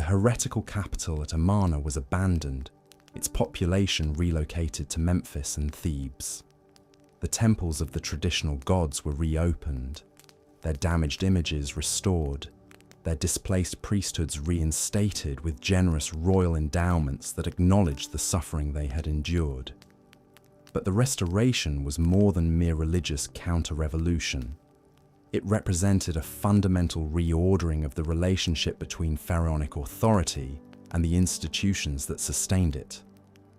heretical capital at Amarna was abandoned, its population relocated to Memphis and Thebes. The temples of the traditional gods were reopened, their damaged images restored, their displaced priesthoods reinstated with generous royal endowments that acknowledged the suffering they had endured. But the restoration was more than mere religious counter-revolution. It represented a fundamental reordering of the relationship between pharaonic authority and the institutions that sustained it.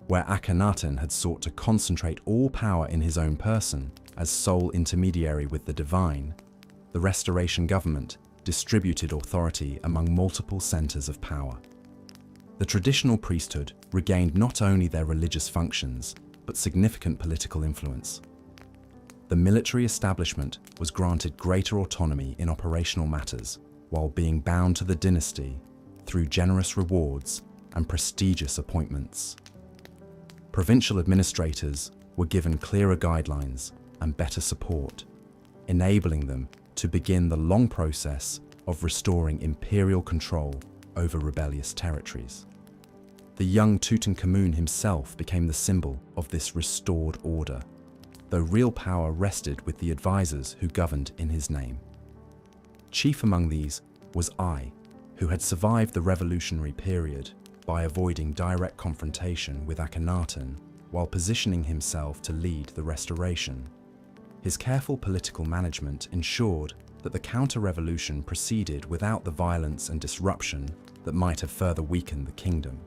Where Akhenaten had sought to concentrate all power in his own person as sole intermediary with the divine, the Restoration government distributed authority among multiple centers of power. The traditional priesthood regained not only their religious functions, but significant political influence. The military establishment was granted greater autonomy in operational matters, while being bound to the dynasty through generous rewards and prestigious appointments. Provincial administrators were given clearer guidelines and better support, enabling them to begin the long process of restoring imperial control over rebellious territories. The young Tutankhamun himself became the symbol of this restored order, though real power rested with the advisors who governed in his name. Chief among these was I, who had survived the revolutionary period by avoiding direct confrontation with Akhenaten while positioning himself to lead the restoration. His careful political management ensured that the counter-revolution proceeded without the violence and disruption that might have further weakened the kingdom.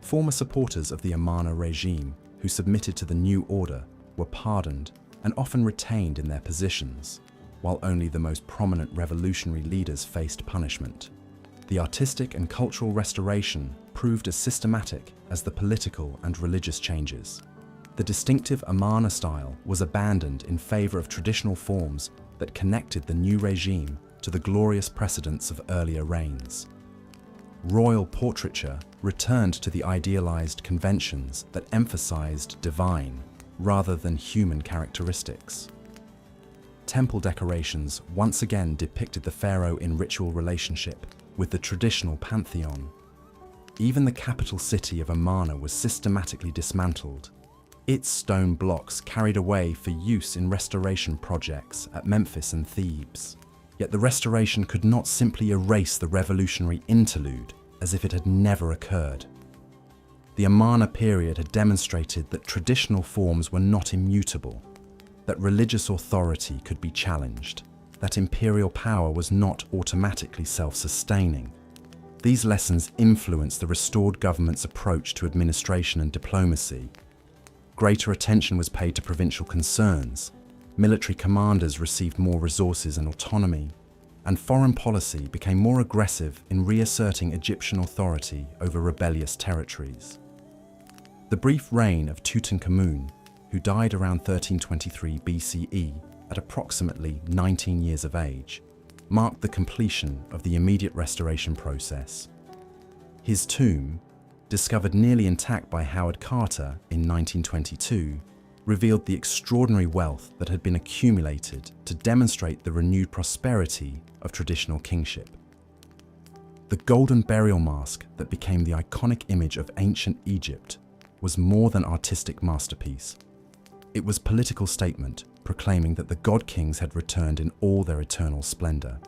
Former supporters of the Amarna regime who submitted to the new order were pardoned and often retained in their positions, while only the most prominent revolutionary leaders faced punishment. The artistic and cultural restoration proved as systematic as the political and religious changes. The distinctive Amarna style was abandoned in favor of traditional forms that connected the new regime to the glorious precedents of earlier reigns. Royal portraiture returned to the idealized conventions that emphasized divine rather than human characteristics. Temple decorations once again depicted the pharaoh in ritual relationship with the traditional pantheon. Even the capital city of Amarna was systematically dismantled, its stone blocks carried away for use in restoration projects at Memphis and Thebes. Yet the restoration could not simply erase the revolutionary interlude as if it had never occurred. The Amarna period had demonstrated that traditional forms were not immutable, that religious authority could be challenged, that imperial power was not automatically self-sustaining. These lessons influenced the restored government's approach to administration and diplomacy. Greater attention was paid to provincial concerns, military commanders received more resources and autonomy, and foreign policy became more aggressive in reasserting Egyptian authority over rebellious territories. The brief reign of Tutankhamun, who died around 1323 BCE at approximately 19 years of age, marked the completion of the immediate restoration process. His tomb, discovered nearly intact by Howard Carter in 1922, revealed the extraordinary wealth that had been accumulated to demonstrate the renewed prosperity of traditional kingship. The golden burial mask that became the iconic image of ancient Egypt was more than artistic masterpiece. It was political statement proclaiming that the god kings had returned in all their eternal splendor.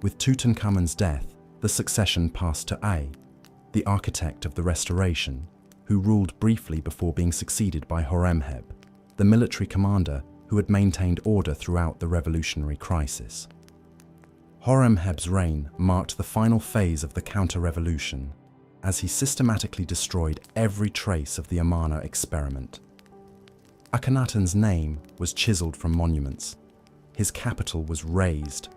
With Tutankhamun's death, the succession passed to A, the architect of the restoration, who ruled briefly before being succeeded by Horemheb, the military commander who had maintained order throughout the revolutionary crisis. Horemheb's reign marked the final phase of the counter-revolution, as he systematically destroyed every trace of the Amarna experiment. Akhenaten's name was chiseled from monuments, his capital was razed,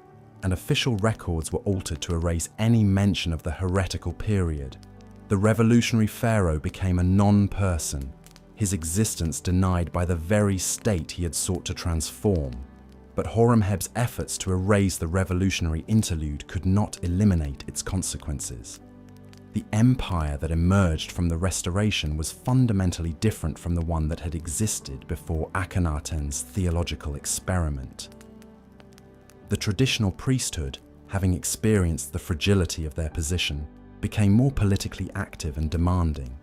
and official records were altered to erase any mention of the heretical period. The revolutionary pharaoh became a non-person, his existence denied by the very state he had sought to transform. But Horemheb's efforts to erase the revolutionary interlude could not eliminate its consequences. The empire that emerged from the restoration was fundamentally different from the one that had existed before Akhenaten's theological experiment. The traditional priesthood having experienced the fragility of their position, became more politically active and demanding.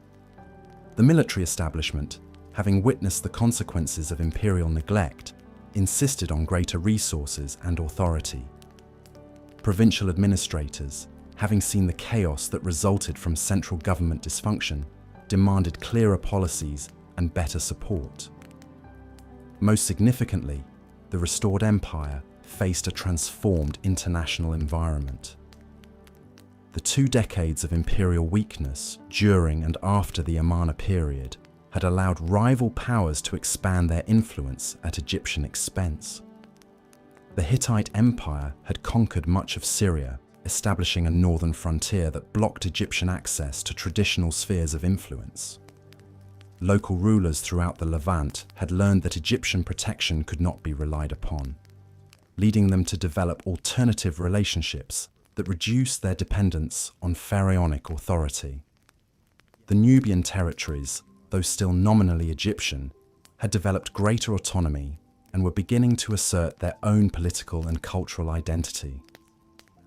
The military establishment, having witnessed the consequences of imperial neglect, insisted on greater resources and authority. Provincial administrators, having seen the chaos that resulted from central government dysfunction, demanded clearer policies and better support. Most significantly, the restored empire faced a transformed international environment. The 2 decades of imperial weakness during and after the Amarna period had allowed rival powers to expand their influence at Egyptian expense. The Hittite Empire had conquered much of Syria, establishing a northern frontier that blocked Egyptian access to traditional spheres of influence. Local rulers throughout the Levant had learned that Egyptian protection could not be relied upon, leading them to develop alternative relationships that reduced their dependence on pharaonic authority. The Nubian territories, though still nominally Egyptian, had developed greater autonomy and were beginning to assert their own political and cultural identity.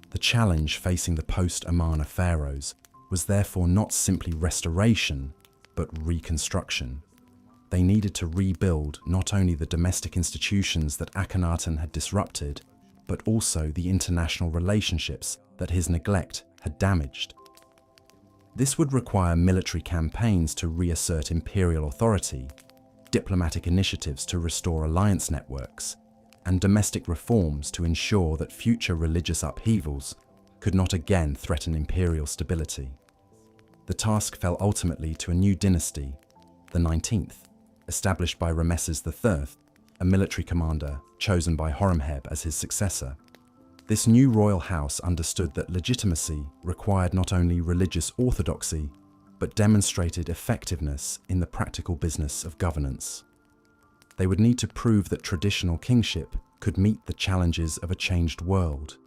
The challenge facing the post-Amarna pharaohs was therefore not simply restoration, but reconstruction. They needed to rebuild not only the domestic institutions that Akhenaten had disrupted, but also the international relationships that his neglect had damaged. This would require military campaigns to reassert imperial authority, diplomatic initiatives to restore alliance networks, and domestic reforms to ensure that future religious upheavals could not again threaten imperial stability. The task fell ultimately to a new dynasty, the 19th, established by Rameses III, a military commander chosen by Horemheb as his successor. This new royal house understood that legitimacy required not only religious orthodoxy, but demonstrated effectiveness in the practical business of governance. They would need to prove that traditional kingship could meet the challenges of a changed world,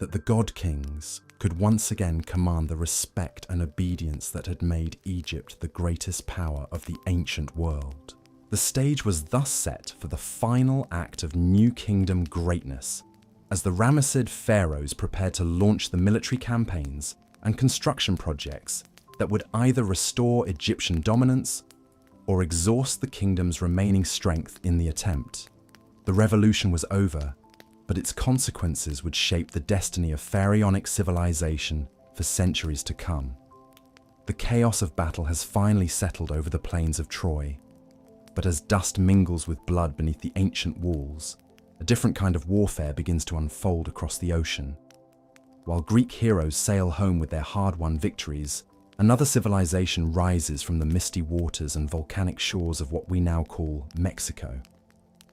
that the god kings could once again command the respect and obedience that had made Egypt the greatest power of the ancient world. The stage was thus set for the final act of New Kingdom greatness, as the Ramessid pharaohs prepared to launch the military campaigns and construction projects that would either restore Egyptian dominance or exhaust the kingdom's remaining strength in the attempt. The revolution was over, but its consequences would shape the destiny of pharaonic civilization for centuries to come. The chaos of battle has finally settled over the plains of Troy, but as dust mingles with blood beneath the ancient walls, a different kind of warfare begins to unfold across the ocean. While Greek heroes sail home with their hard-won victories, another civilization rises from the misty waters and volcanic shores of what we now call Mexico.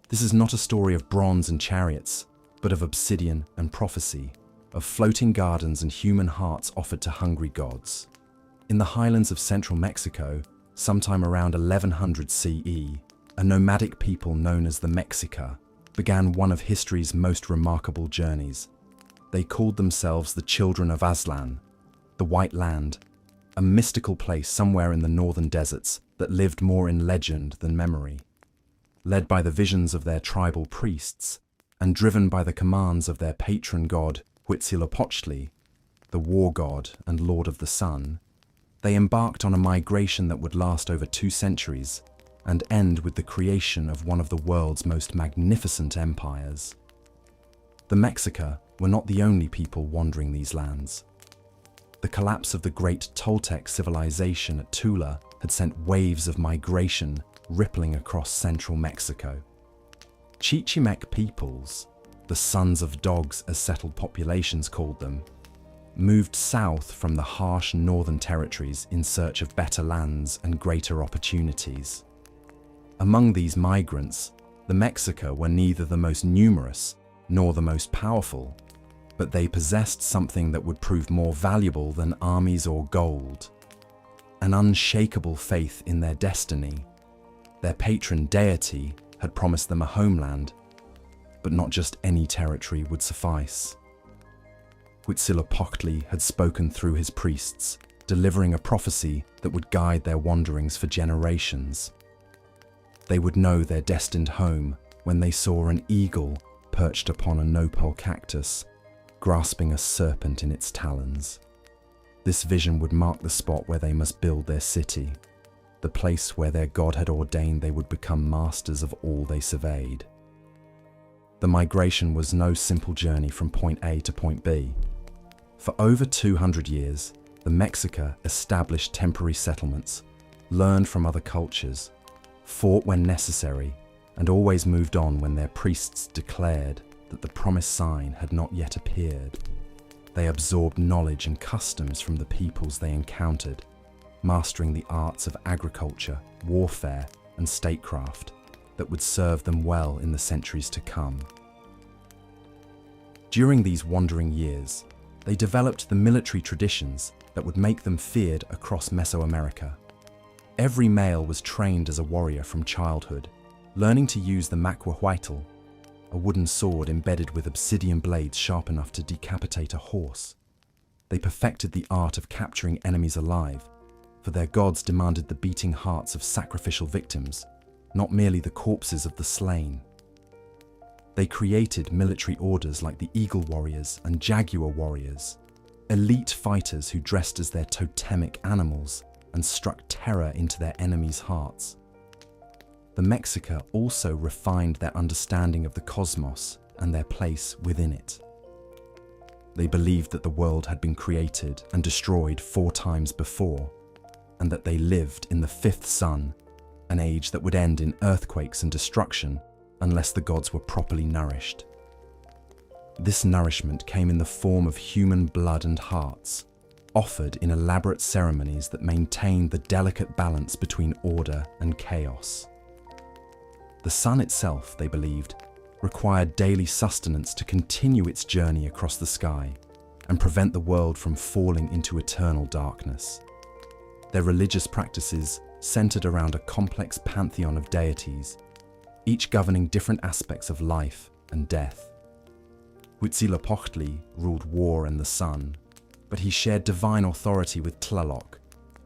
This is not a story of bronze and chariots, but of obsidian and prophecy, of floating gardens and human hearts offered to hungry gods. In the highlands of central Mexico, sometime around 1100 CE, a nomadic people known as the Mexica began one of history's most remarkable journeys. They called themselves the Children of Aztlan, the White Land, a mystical place somewhere in the northern deserts that lived more in legend than memory. Led by the visions of their tribal priests, and driven by the commands of their patron god Huitzilopochtli, the war god and lord of the sun, they embarked on a migration that would last over 2 centuries and end with the creation of one of the world's most magnificent empires. The Mexica were not the only people wandering these lands. The collapse of the great Toltec civilization at Tula had sent waves of migration rippling across central Mexico. Chichimec peoples, the sons of dogs as settled populations called them, moved south from the harsh northern territories in search of better lands and greater opportunities. Among these migrants, the Mexica were neither the most numerous nor the most powerful, but they possessed something that would prove more valuable than armies or gold: an unshakable faith in their destiny. Their patron deity had promised them a homeland, but not just any territory would suffice. Huitzilopochtli had spoken through his priests, delivering a prophecy that would guide their wanderings for generations. They would know their destined home when they saw an eagle perched upon a nopal cactus, grasping a serpent in its talons. This vision would mark the spot where they must build their city, the place where their god had ordained they would become masters of all they surveyed. The migration was no simple journey from point A to point B. For over 200 years, the Mexica established temporary settlements, learned from other cultures, fought when necessary, and always moved on when their priests declared that the promised sign had not yet appeared. They absorbed knowledge and customs from the peoples they encountered, mastering the arts of agriculture, warfare, and statecraft that would serve them well in the centuries to come. During these wandering years, they developed the military traditions that would make them feared across Mesoamerica. Every male was trained as a warrior from childhood, learning to use the macuahuitl, a wooden sword embedded with obsidian blades sharp enough to decapitate a horse. They perfected the art of capturing enemies alive, for their gods demanded the beating hearts of sacrificial victims, not merely the corpses of the slain. They created military orders like the Eagle Warriors and Jaguar Warriors, elite fighters who dressed as their totemic animals and struck terror into their enemies' hearts. The Mexica also refined their understanding of the cosmos and their place within it. They believed that the world had been created and destroyed 4 times before, and that they lived in the 5th sun, an age that would end in earthquakes and destruction unless the gods were properly nourished. This nourishment came in the form of human blood and hearts, offered in elaborate ceremonies that maintained the delicate balance between order and chaos. The sun itself, they believed, required daily sustenance to continue its journey across the sky and prevent the world from falling into eternal darkness. Their religious practices centered around a complex pantheon of deities, each governing different aspects of life and death. Huitzilopochtli ruled war and the sun, but he shared divine authority with Tlaloc,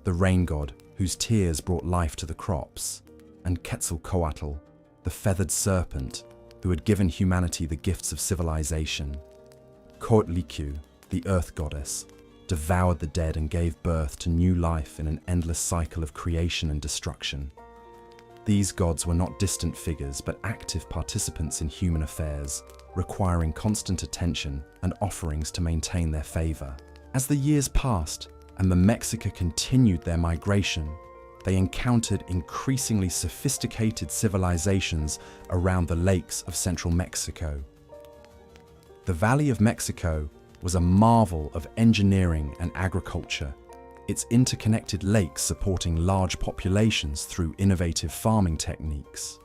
the rain god whose tears brought life to the crops, and Quetzalcoatl, the feathered serpent who had given humanity the gifts of civilization. Coatlicue, the earth goddess, devoured the dead and gave birth to new life in an endless cycle of creation and destruction. These gods were not distant figures but active participants in human affairs, requiring constant attention and offerings to maintain their favor. As the years passed and the Mexica continued their migration, they encountered increasingly sophisticated civilizations around the lakes of central Mexico. The Valley of Mexico was a marvel of engineering and agriculture, its interconnected lakes supporting large populations through innovative farming techniques.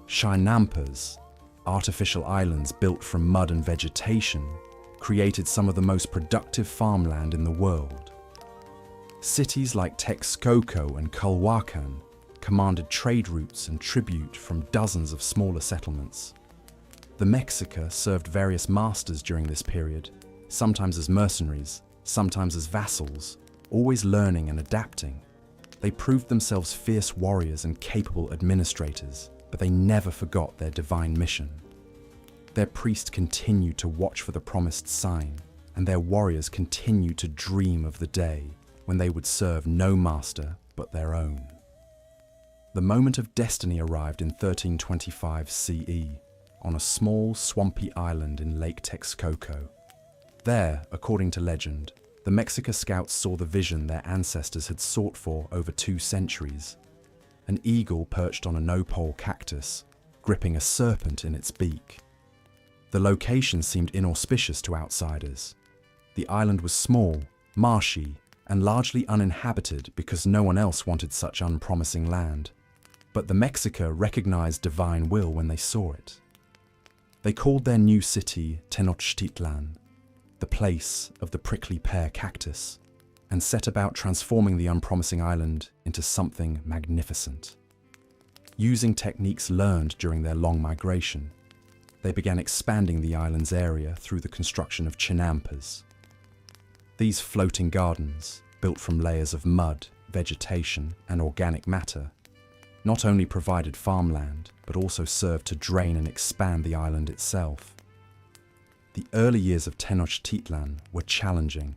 Chinampas, artificial islands built from mud and vegetation, created some of the most productive farmland in the world. Cities like Texcoco and Culhuacan commanded trade routes and tribute from dozens of smaller settlements. The Mexica served various masters during this period, sometimes as mercenaries, sometimes as vassals, always learning and adapting. They proved themselves fierce warriors and capable administrators, but they never forgot their divine mission. Their priests continued to watch for the promised sign, and their warriors continued to dream of the day when they would serve no master but their own. The moment of destiny arrived in 1325 CE on a small, swampy island in Lake Texcoco. There, according to legend, the Mexica scouts saw the vision their ancestors had sought for over 2 centuries. An eagle perched on a nopal cactus, gripping a serpent in its beak. The location seemed inauspicious to outsiders. The island was small, marshy, and largely uninhabited because no one else wanted such unpromising land. But the Mexica recognized divine will when they saw it. They called their new city Tenochtitlan, the place of the prickly pear cactus, and set about transforming the unpromising island into something magnificent. Using techniques learned during their long migration, they began expanding the island's area through the construction of chinampas. These floating gardens, built from layers of mud, vegetation, and organic matter, not only provided farmland, but also served to drain and expand the island itself. The early years of Tenochtitlan were challenging.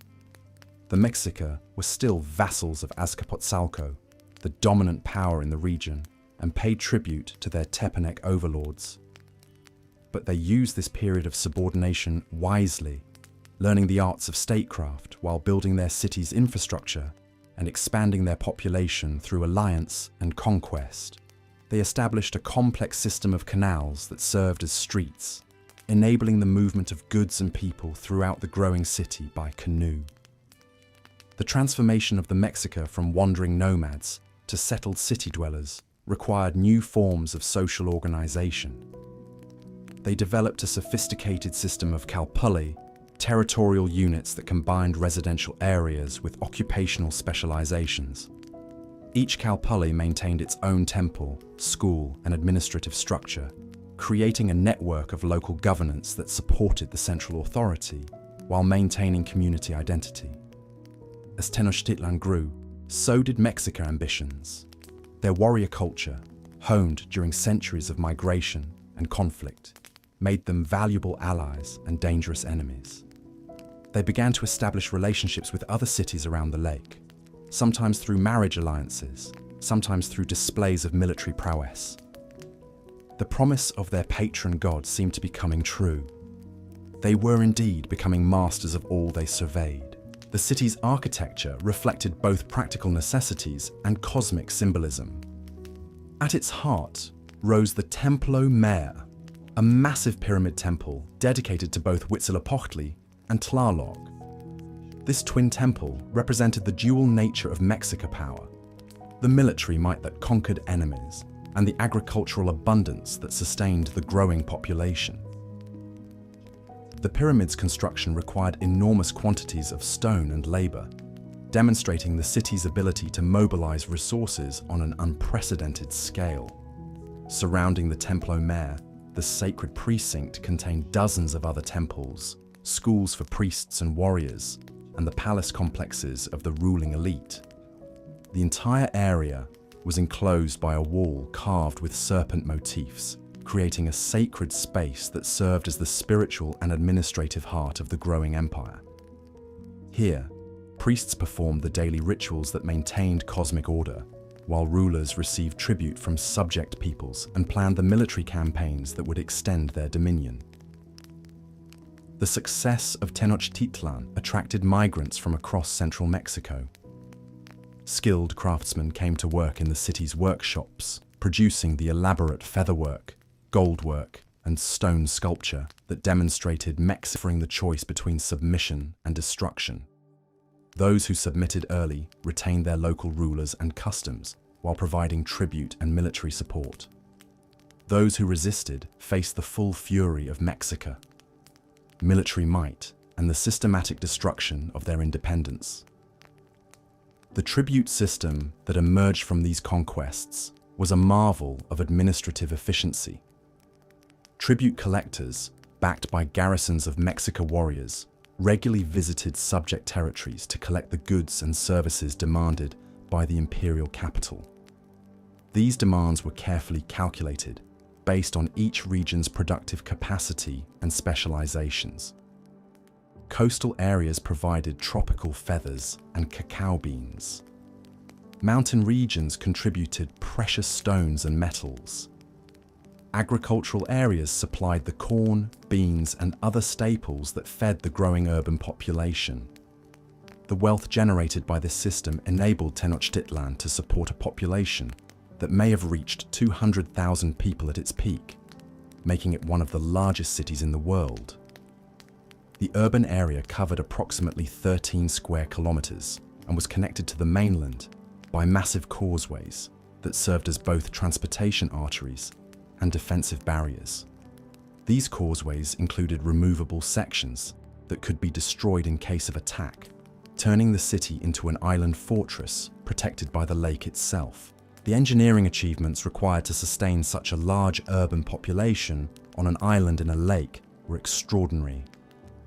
The Mexica were still vassals of Azcapotzalco, the dominant power in the region, and paid tribute to their Tepanec overlords. But they used this period of subordination wisely, learning the arts of statecraft while building their city's infrastructure and expanding their population through alliance and conquest. They established a complex system of canals that served as streets, enabling the movement of goods and people throughout the growing city by canoe. The transformation of the Mexica from wandering nomads to settled city dwellers required new forms of social organization. They developed a sophisticated system of calpulli, territorial units that combined residential areas with occupational specializations. Each calpulli maintained its own temple, school, and administrative structure, creating a network of local governance that supported the central authority while maintaining community identity. As Tenochtitlan grew, so did Mexica's ambitions. Their warrior culture, honed during centuries of migration and conflict, made them valuable allies and dangerous enemies. They began to establish relationships with other cities around the lake, sometimes through marriage alliances, sometimes through displays of military prowess. The promise of their patron god seemed to be coming true. They were indeed becoming masters of all they surveyed. The city's architecture reflected both practical necessities and cosmic symbolism. At its heart rose the Templo Mayor, a massive pyramid temple dedicated to both Huitzilopochtli and Tlaloc. This twin temple represented the dual nature of Mexica power, the military might that conquered enemies, and the agricultural abundance that sustained the growing population. The pyramid's construction required enormous quantities of stone and labor, demonstrating the city's ability to mobilize resources on an unprecedented scale. Surrounding the Templo Mayor, the sacred precinct contained dozens of other temples, schools for priests and warriors, and the palace complexes of the ruling elite. The entire area was enclosed by a wall carved with serpent motifs, creating a sacred space that served as the spiritual and administrative heart of the growing empire. Here, priests performed the daily rituals that maintained cosmic order, while rulers received tribute from subject peoples and planned the military campaigns that would extend their dominion. The success of Tenochtitlan attracted migrants from across central Mexico. Skilled craftsmen came to work in the city's workshops, producing the elaborate featherwork, goldwork, and stone sculpture that demonstrated Mexico offering the choice between submission and destruction. Those who submitted early retained their local rulers and customs while providing tribute and military support. Those who resisted faced the full fury of Mexica, military might, and the systematic destruction of their independence. The tribute system that emerged from these conquests was a marvel of administrative efficiency. Tribute collectors, backed by garrisons of Mexica warriors, regularly visited subject territories to collect the goods and services demanded by the imperial capital. These demands were carefully calculated, based on each region's productive capacity and specializations. Coastal areas provided tropical feathers and cacao beans. Mountain regions contributed precious stones and metals. Agricultural areas supplied the corn, beans, and other staples that fed the growing urban population. The wealth generated by this system enabled Tenochtitlan to support a population that may have reached 200,000 people at its peak, making it one of the largest cities in the world. The urban area covered approximately 13 square kilometers and was connected to the mainland by massive causeways that served as both transportation arteries and defensive barriers. These causeways included removable sections that could be destroyed in case of attack, turning the city into an island fortress protected by the lake itself. The engineering achievements required to sustain such a large urban population on an island in a lake were extraordinary.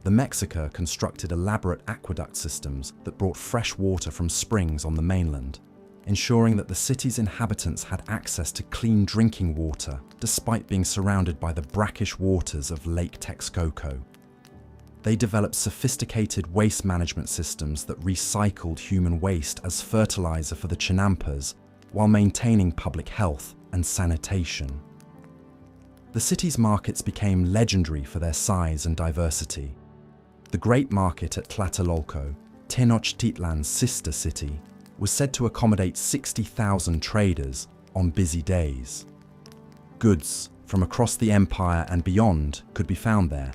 The Mexica constructed elaborate aqueduct systems that brought fresh water from springs on the mainland, ensuring that the city's inhabitants had access to clean drinking water despite being surrounded by the brackish waters of Lake Texcoco. They developed sophisticated waste management systems that recycled human waste as fertilizer for the chinampas while maintaining public health and sanitation. The city's markets became legendary for their size and diversity. The Great Market at Tlatelolco, Tenochtitlan's sister city, was said to accommodate 60,000 traders on busy days. Goods from across the empire and beyond could be found there: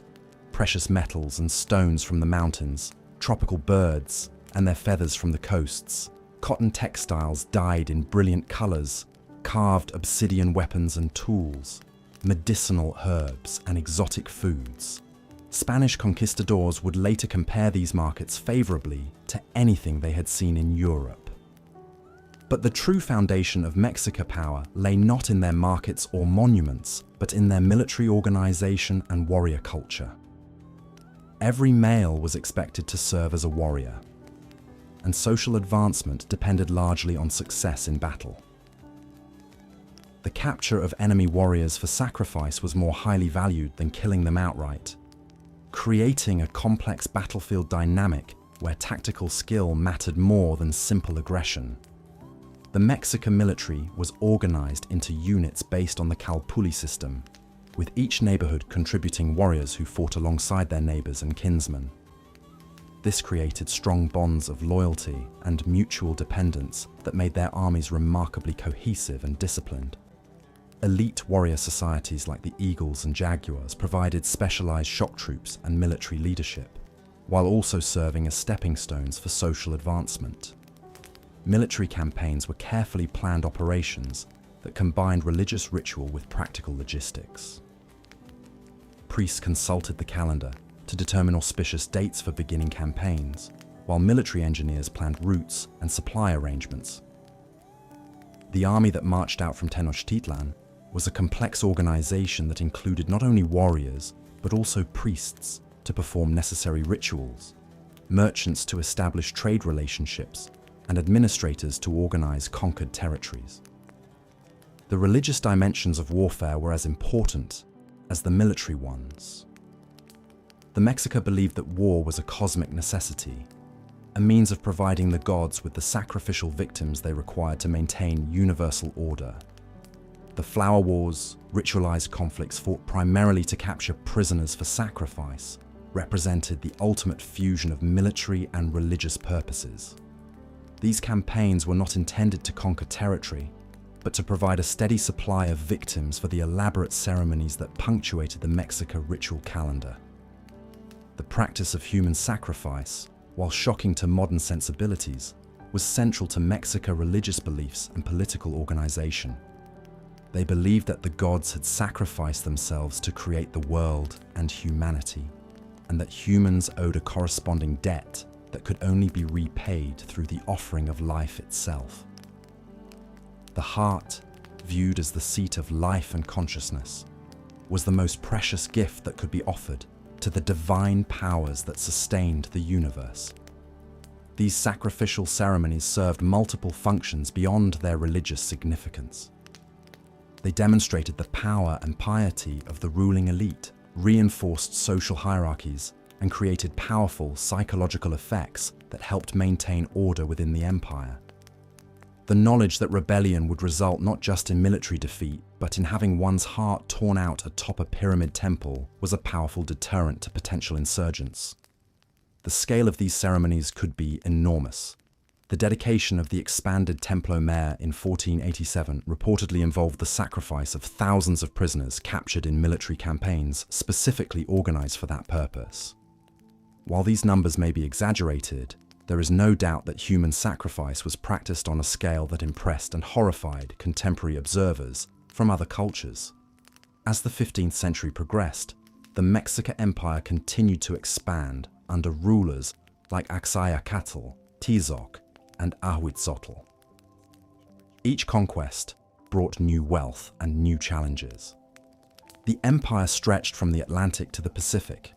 precious metals and stones from the mountains, tropical birds and their feathers from the coasts, cotton textiles dyed in brilliant colors, carved obsidian weapons and tools, medicinal herbs and exotic foods. Spanish conquistadors would later compare these markets favorably to anything they had seen in Europe. But the true foundation of Mexican power lay not in their markets or monuments, but in their military organization and warrior culture. Every male was expected to serve as a warrior, and social advancement depended largely on success in battle. The capture of enemy warriors for sacrifice was more highly valued than killing them outright, creating a complex battlefield dynamic where tactical skill mattered more than simple aggression. The Mexican military was organized into units based on the Calpulli system, with each neighborhood contributing warriors who fought alongside their neighbors and kinsmen. This created strong bonds of loyalty and mutual dependence that made their armies remarkably cohesive and disciplined. Elite warrior societies like the Eagles and Jaguars provided specialized shock troops and military leadership, while also serving as stepping stones for social advancement. Military campaigns were carefully planned operations that combined religious ritual with practical logistics. Priests consulted the calendar to determine auspicious dates for beginning campaigns, while military engineers planned routes and supply arrangements. The army that marched out from Tenochtitlan was a complex organization that included not only warriors, but also priests to perform necessary rituals, merchants to establish trade relationships, and administrators to organize conquered territories. The religious dimensions of warfare were as important as the military ones. The Mexica believed that war was a cosmic necessity, a means of providing the gods with the sacrificial victims they required to maintain universal order. The flower wars, ritualized conflicts fought primarily to capture prisoners for sacrifice, represented the ultimate fusion of military and religious purposes. These campaigns were not intended to conquer territory, but to provide a steady supply of victims for the elaborate ceremonies that punctuated the Mexica ritual calendar. The practice of human sacrifice, while shocking to modern sensibilities, was central to Mexica religious beliefs and political organization. They believed that the gods had sacrificed themselves to create the world and humanity, and that humans owed a corresponding debt that could only be repaid through the offering of life itself. The heart, viewed as the seat of life and consciousness, was the most precious gift that could be offered to the divine powers that sustained the universe. These sacrificial ceremonies served multiple functions beyond their religious significance. They demonstrated the power and piety of the ruling elite, reinforced social hierarchies, and created powerful psychological effects that helped maintain order within the empire. The knowledge that rebellion would result not just in military defeat, but in having one's heart torn out atop a pyramid temple was a powerful deterrent to potential insurgents. The scale of these ceremonies could be enormous. The dedication of the expanded Templo Mayor in 1487 reportedly involved the sacrifice of thousands of prisoners captured in military campaigns specifically organized for that purpose. While these numbers may be exaggerated, there is no doubt that human sacrifice was practiced on a scale that impressed and horrified contemporary observers from other cultures. As the 15th century progressed, the Mexica Empire continued to expand under rulers like Axayacatl, Tizoc, and Ahuitzotl. Each conquest brought new wealth and new challenges. The empire stretched from the Atlantic to the Pacific,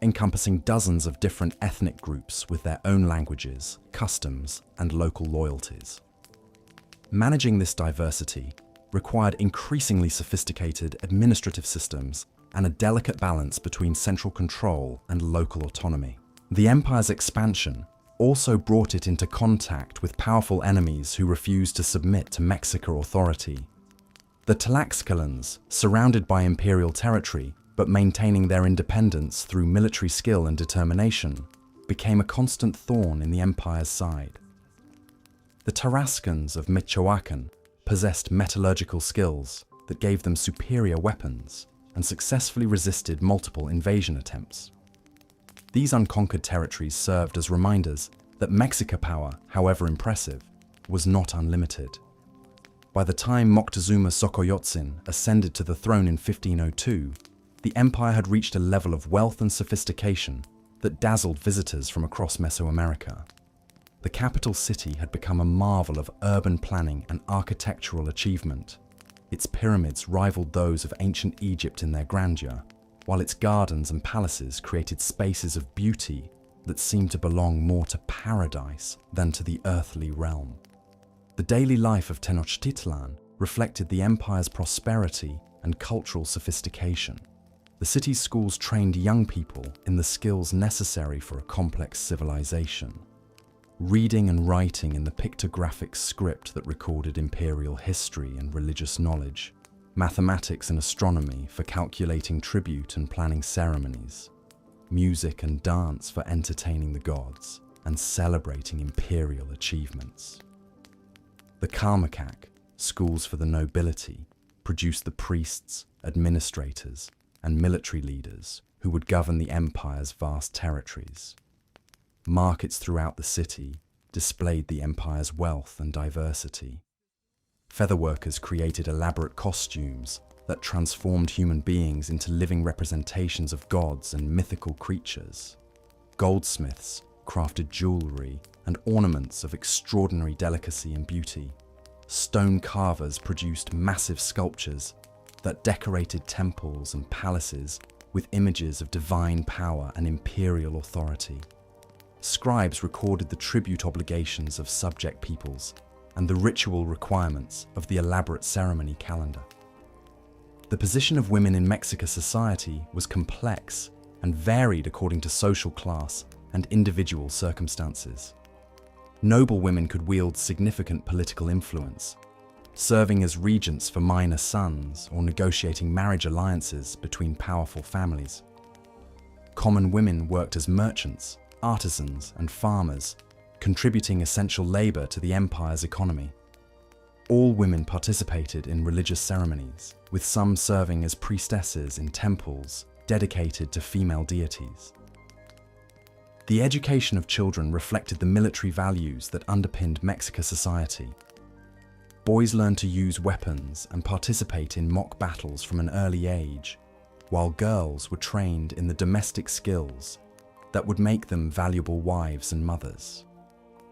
encompassing dozens of different ethnic groups with their own languages, customs, and local loyalties. Managing this diversity required increasingly sophisticated administrative systems and a delicate balance between central control and local autonomy. The empire's expansion also brought it into contact with powerful enemies who refused to submit to Mexican authority. The Tlaxcalans, surrounded by imperial territory but maintaining their independence through military skill and determination, became a constant thorn in the empire's side. The Tarascans of Michoacán possessed metallurgical skills that gave them superior weapons and successfully resisted multiple invasion attempts. These unconquered territories served as reminders that Mexican power, however impressive, was not unlimited. By the time Moctezuma Xocoyotzin ascended to the throne in 1502, the empire had reached a level of wealth and sophistication that dazzled visitors from across Mesoamerica. The capital city had become a marvel of urban planning and architectural achievement. Its pyramids rivaled those of ancient Egypt in their grandeur, while its gardens and palaces created spaces of beauty that seemed to belong more to paradise than to the earthly realm. The daily life of Tenochtitlan reflected the empire's prosperity and cultural sophistication. The city's schools trained young people in the skills necessary for a complex civilization. Reading and writing in the pictographic script that recorded imperial history and religious knowledge, mathematics and astronomy for calculating tribute and planning ceremonies, music and dance for entertaining the gods and celebrating imperial achievements. The Kalmakak, schools for the nobility, produced the priests, administrators, and military leaders who would govern the empire's vast territories. Markets throughout the city displayed the empire's wealth and diversity. Featherworkers created elaborate costumes that transformed human beings into living representations of gods and mythical creatures. Goldsmiths crafted jewelry and ornaments of extraordinary delicacy and beauty. Stone carvers produced massive sculptures that decorated temples and palaces with images of divine power and imperial authority. Scribes recorded the tribute obligations of subject peoples and the ritual requirements of the elaborate ceremony calendar. The position of women in Mexican society was complex and varied according to social class and individual circumstances. Noble women could wield significant political influence, serving as regents for minor sons or negotiating marriage alliances between powerful families. Common women worked as merchants, artisans, and farmers, contributing essential labor to the empire's economy. All women participated in religious ceremonies, with some serving as priestesses in temples dedicated to female deities. The education of children reflected the military values that underpinned Mexican society. Boys learned to use weapons and participate in mock battles from an early age, while girls were trained in the domestic skills that would make them valuable wives and mothers.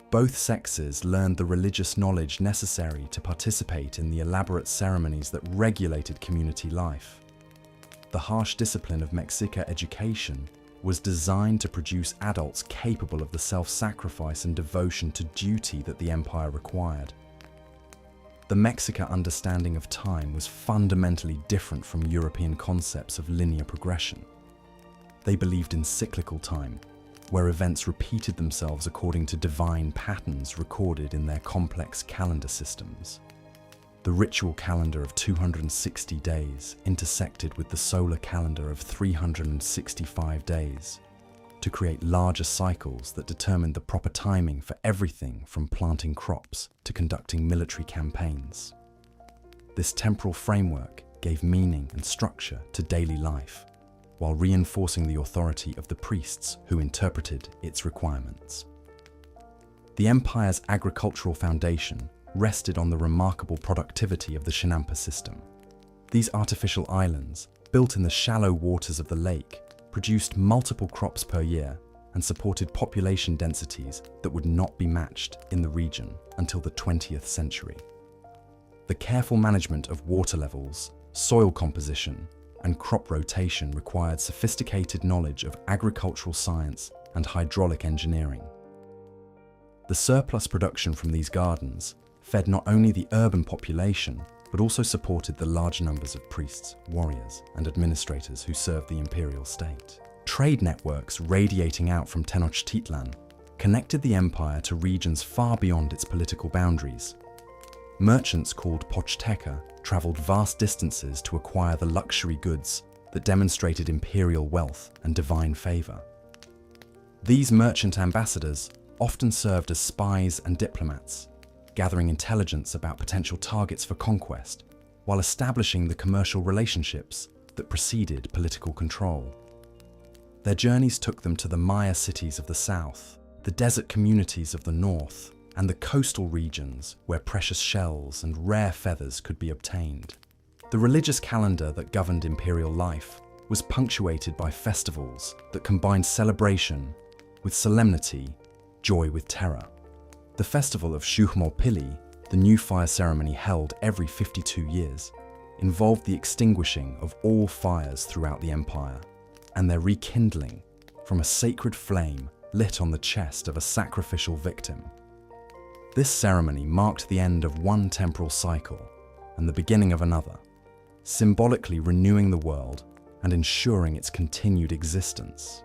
Both sexes learned the religious knowledge necessary to participate in the elaborate ceremonies that regulated community life. The harsh discipline of Mexican education was designed to produce adults capable of the self-sacrifice and devotion to duty that the empire required. The Mexican understanding of time was fundamentally different from European concepts of linear progression. They believed in cyclical time, where events repeated themselves according to divine patterns recorded in their complex calendar systems. The ritual calendar of 260 days intersected with the solar calendar of 365 days to create larger cycles that determined the proper timing for everything from planting crops to conducting military campaigns. This temporal framework gave meaning and structure to daily life, while reinforcing the authority of the priests who interpreted its requirements. The empire's agricultural foundation rested on the remarkable productivity of the Chinampa system. These artificial islands, built in the shallow waters of the lake, produced multiple crops per year and supported population densities that would not be matched in the region until the 20th century. The careful management of water levels, soil composition, and crop rotation required sophisticated knowledge of agricultural science and hydraulic engineering. The surplus production from these gardens fed not only the urban population, but also supported the large numbers of priests, warriors, and administrators who served the imperial state. Trade networks radiating out from Tenochtitlan connected the empire to regions far beyond its political boundaries. Merchants called Pochteca traveled vast distances to acquire the luxury goods that demonstrated imperial wealth and divine favor. These merchant ambassadors often served as spies and diplomats, gathering intelligence about potential targets for conquest while establishing the commercial relationships that preceded political control. Their journeys took them to the Maya cities of the south, the desert communities of the north, and the coastal regions where precious shells and rare feathers could be obtained. The religious calendar that governed imperial life was punctuated by festivals that combined celebration with solemnity, joy with terror. The festival of Xuchmolpilli, the new fire ceremony held every 52 years, involved the extinguishing of all fires throughout the empire and their rekindling from a sacred flame lit on the chest of a sacrificial victim. This ceremony marked the end of one temporal cycle and the beginning of another, symbolically renewing the world and ensuring its continued existence.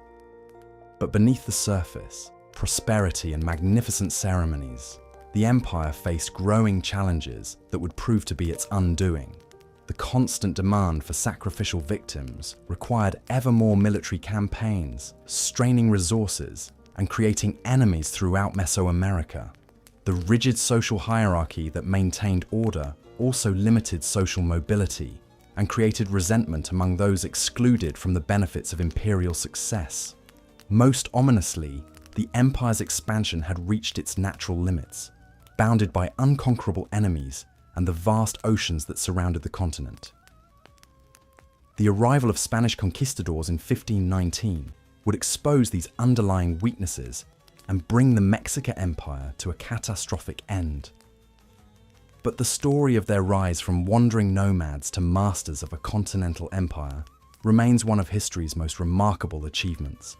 But beneath the surface, prosperity and magnificent ceremonies, the empire faced growing challenges that would prove to be its undoing. The constant demand for sacrificial victims required ever more military campaigns, straining resources, and creating enemies throughout Mesoamerica. The rigid social hierarchy that maintained order also limited social mobility and created resentment among those excluded from the benefits of imperial success. Most ominously, the empire's expansion had reached its natural limits, bounded by unconquerable enemies and the vast oceans that surrounded the continent. The arrival of Spanish conquistadors in 1519 would expose these underlying weaknesses and bring the Mexican Empire to a catastrophic end. But the story of their rise from wandering nomads to masters of a continental empire remains one of history's most remarkable achievements.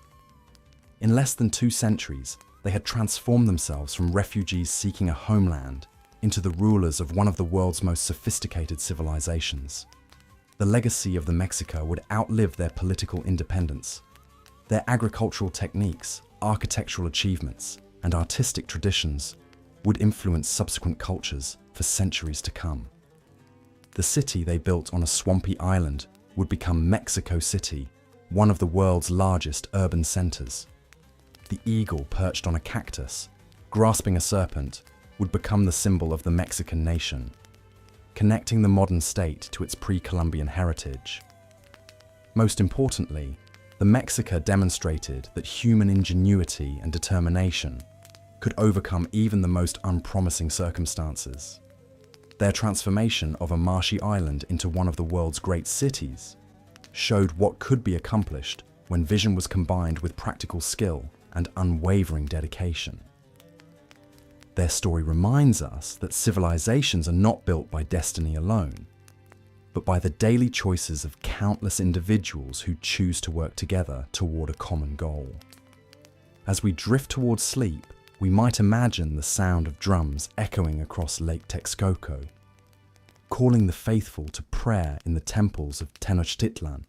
In less than 2 centuries, they had transformed themselves from refugees seeking a homeland into the rulers of one of the world's most sophisticated civilizations. The legacy of the Mexica would outlive their political independence. Their agricultural techniques, architectural achievements, and artistic traditions would influence subsequent cultures for centuries to come. The city they built on a swampy island would become Mexico City, one of the world's largest urban centers. The eagle perched on a cactus, grasping a serpent, would become the symbol of the Mexican nation, connecting the modern state to its pre-Columbian heritage. Most importantly, the Mexica demonstrated that human ingenuity and determination could overcome even the most unpromising circumstances. Their transformation of a marshy island into one of the world's great cities showed what could be accomplished when vision was combined with practical skill and unwavering dedication. Their story reminds us that civilizations are not built by destiny alone, but by the daily choices of countless individuals who choose to work together toward a common goal. As we drift towards sleep, we might imagine the sound of drums echoing across Lake Texcoco, calling the faithful to prayer in the temples of Tenochtitlan.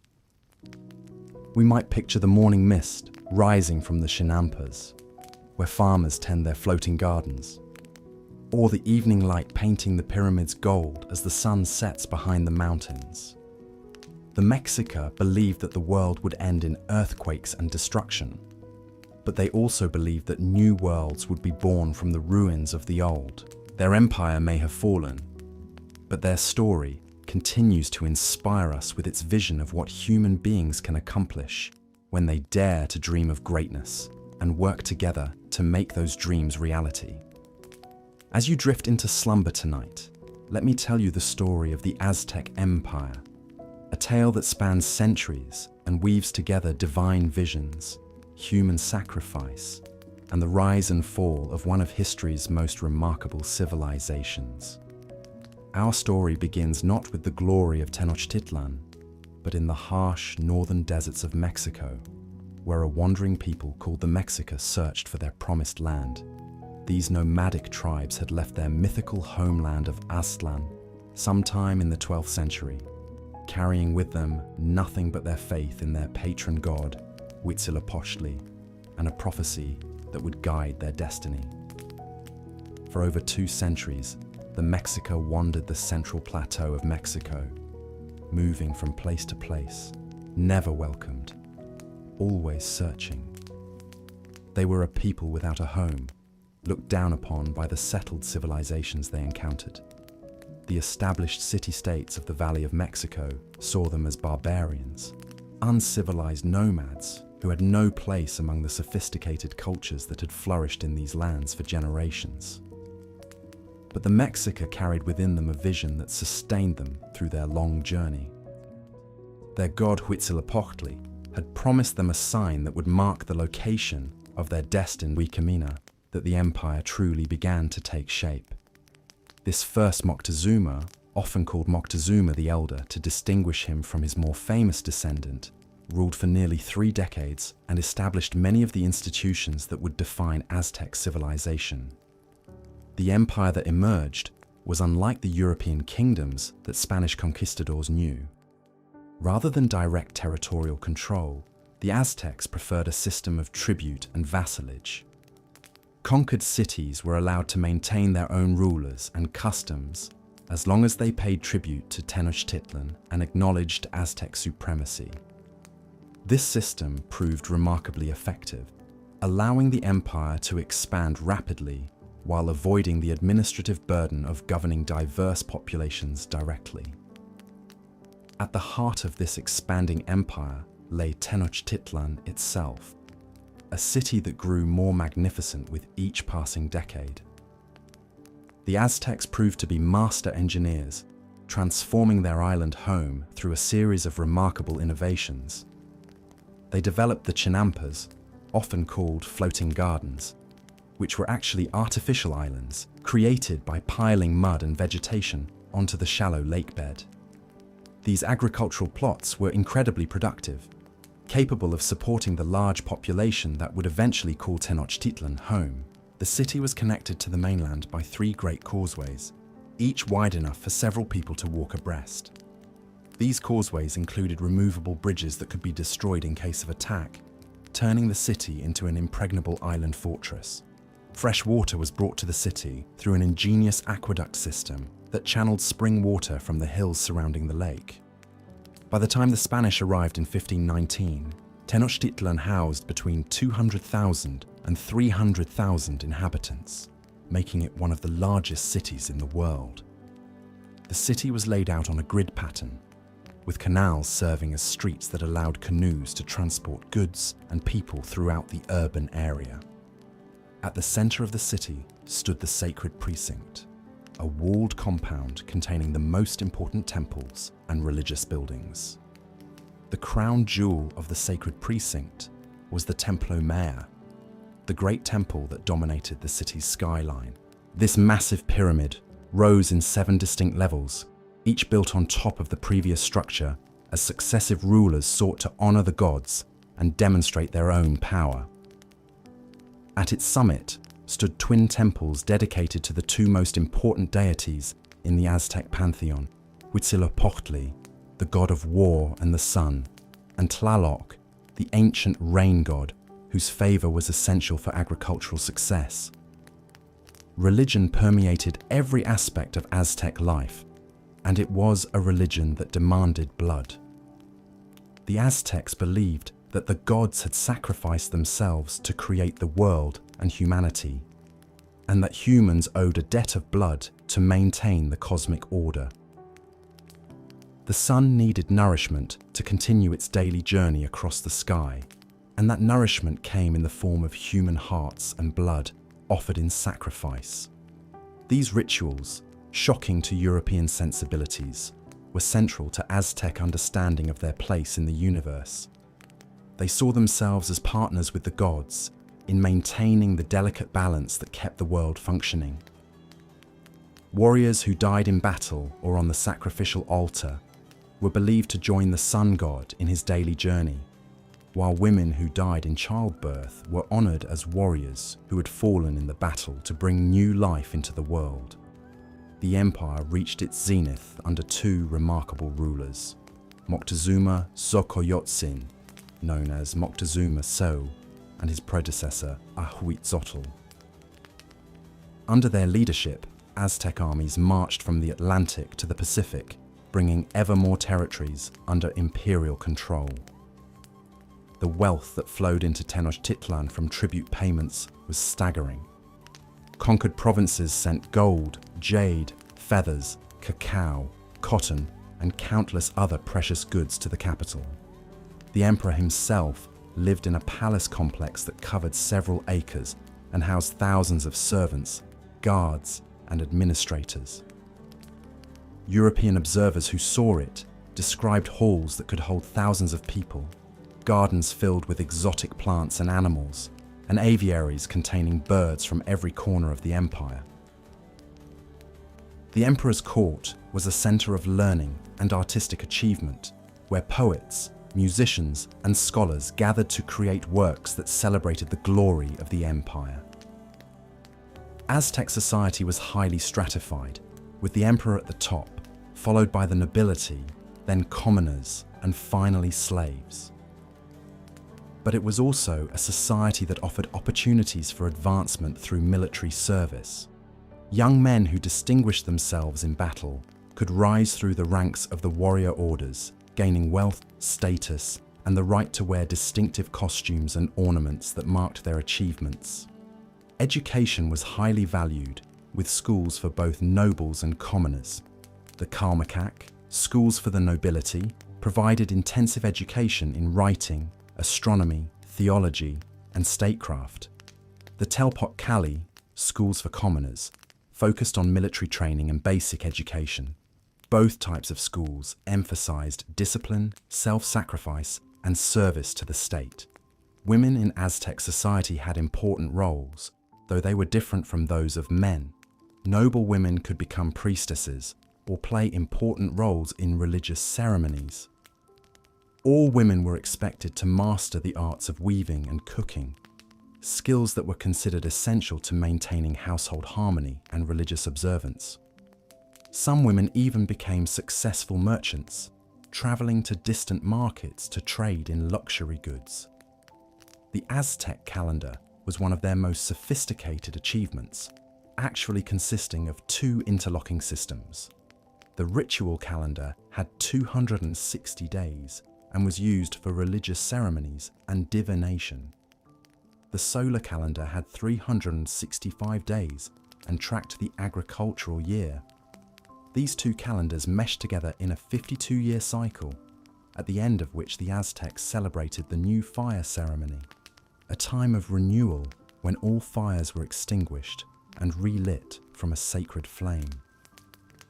We might picture the morning mist rising from the Chinampas, where farmers tend their floating gardens, or the evening light painting the pyramids gold as the sun sets behind the mountains. The Mexica believed that the world would end in earthquakes and destruction, but they also believed that new worlds would be born from the ruins of the old. Their empire may have fallen, but their story continues to inspire us with its vision of what human beings can accomplish when they dare to dream of greatness and work together to make those dreams reality. As you drift into slumber tonight, let me tell you the story of the Aztec Empire, a tale that spans centuries and weaves together divine visions, human sacrifice, and the rise and fall of one of history's most remarkable civilizations. Our story begins not with the glory of Tenochtitlan, but in the harsh northern deserts of Mexico, where a wandering people called the Mexica searched for their promised land. These nomadic tribes had left their mythical homeland of Aztlan, sometime in the 12th century, carrying with them nothing but their faith in their patron god, Huitzilopochtli, and a prophecy that would guide their destiny. For over 2 centuries, the Mexica wandered the central plateau of Mexico, moving from place to place, never welcomed, always searching. They were a people without a home, looked down upon by the settled civilizations they encountered. The established city-states of the Valley of Mexico saw them as barbarians, uncivilized nomads who had no place among the sophisticated cultures that had flourished in these lands for generations. But the Mexica carried within them a vision that sustained them through their long journey. Their god Huitzilopochtli had promised them a sign that would mark the location of their destined Wicamina, that the empire truly began to take shape. This first Moctezuma, often called Moctezuma the Elder to distinguish him from his more famous descendant, ruled for nearly 3 decades and established many of the institutions that would define Aztec civilization. The empire that emerged was unlike the European kingdoms that Spanish conquistadors knew. Rather than direct territorial control, the Aztecs preferred a system of tribute and vassalage. Conquered cities were allowed to maintain their own rulers and customs as long as they paid tribute to Tenochtitlan and acknowledged Aztec supremacy. This system proved remarkably effective, allowing the empire to expand rapidly while avoiding the administrative burden of governing diverse populations directly. At the heart of this expanding empire lay Tenochtitlan itself, a city that grew more magnificent with each passing decade. The Aztecs proved to be master engineers, transforming their island home through a series of remarkable innovations. They developed the chinampas, often called floating gardens, which were actually artificial islands created by piling mud and vegetation onto the shallow lake bed. These agricultural plots were incredibly productive, capable of supporting the large population that would eventually call Tenochtitlan home. The city was connected to the mainland by 3 great causeways, each wide enough for several people to walk abreast. These causeways included removable bridges that could be destroyed in case of attack, turning the city into an impregnable island fortress. Fresh water was brought to the city through an ingenious aqueduct system that channeled spring water from the hills surrounding the lake. By the time the Spanish arrived in 1519, Tenochtitlan housed between 200,000 and 300,000 inhabitants, making it one of the largest cities in the world. The city was laid out on a grid pattern, with canals serving as streets that allowed canoes to transport goods and people throughout the urban area. At the center of the city stood the sacred precinct, a walled compound containing the most important temples and religious buildings. The crown jewel of the sacred precinct was the Templo Mayor, the great temple that dominated the city's skyline. This massive pyramid rose in 7 distinct levels, each built on top of the previous structure as successive rulers sought to honor the gods and demonstrate their own power. At its summit stood twin temples dedicated to the 2 most important deities in the Aztec pantheon, Huitzilopochtli, the god of war and the sun, and Tlaloc, the ancient rain god whose favor was essential for agricultural success. Religion permeated every aspect of Aztec life, and it was a religion that demanded blood. The Aztecs believed that the gods had sacrificed themselves to create the world and humanity, and that humans owed a debt of blood to maintain the cosmic order. The sun needed nourishment to continue its daily journey across the sky, and that nourishment came in the form of human hearts and blood offered in sacrifice. These rituals, shocking to European sensibilities, were central to Aztec understanding of their place in the universe. They saw themselves as partners with the gods in maintaining the delicate balance that kept the world functioning. Warriors who died in battle or on the sacrificial altar were believed to join the sun god in his daily journey, while women who died in childbirth were honored as warriors who had fallen in the battle to bring new life into the world. the empire reached its zenith under two remarkable rulers, Moctezuma Xocoyotzin, known as Moctezuma So, and his predecessor Ahuitzotl. Under their leadership, Aztec armies marched from the Atlantic to the Pacific, bringing ever more territories under imperial control. The wealth that flowed into Tenochtitlan from tribute payments was staggering. Conquered provinces sent gold, jade, feathers, cacao, cotton, and countless other precious goods to the capital. The emperor himself lived in a palace complex that covered several acres and housed thousands of servants, guards, and administrators. European observers who saw it described halls that could hold thousands of people, gardens filled with exotic plants and animals, and aviaries containing birds from every corner of the empire. The emperor's court was a center of learning and artistic achievement, where poets, musicians, and scholars gathered to create works that celebrated the glory of the empire. Aztec society was highly stratified, with the emperor at the top, followed by the nobility, then commoners, and finally slaves. But it was also a society that offered opportunities for advancement through military service. Young men who distinguished themselves in battle could rise through the ranks of the warrior orders, gaining wealth, status, and the right to wear distinctive costumes and ornaments that marked their achievements. Education was highly valued, with schools for both nobles and commoners. The Kalmakak, schools for the nobility, provided intensive education in writing, astronomy, theology, and statecraft. The Telpok Kali, schools for commoners, focused on military training and basic education. Both types of schools emphasized discipline, self-sacrifice, and service to the state. Women in Aztec society had important roles, though they were different from those of men. Noble women could become priestesses or play important roles in religious ceremonies. All women were expected to master the arts of weaving and cooking, skills that were considered essential to maintaining household harmony and religious observance. Some women even became successful merchants, traveling to distant markets to trade in luxury goods. The Aztec calendar was one of their most sophisticated achievements, actually consisting of two interlocking systems. The ritual calendar had 260 days and was used for religious ceremonies and divination. The solar calendar had 365 days and tracked the agricultural year. These two calendars meshed together in a 52-year cycle, at the end of which the Aztecs celebrated the new fire ceremony, a time of renewal when all fires were extinguished and relit from a sacred flame.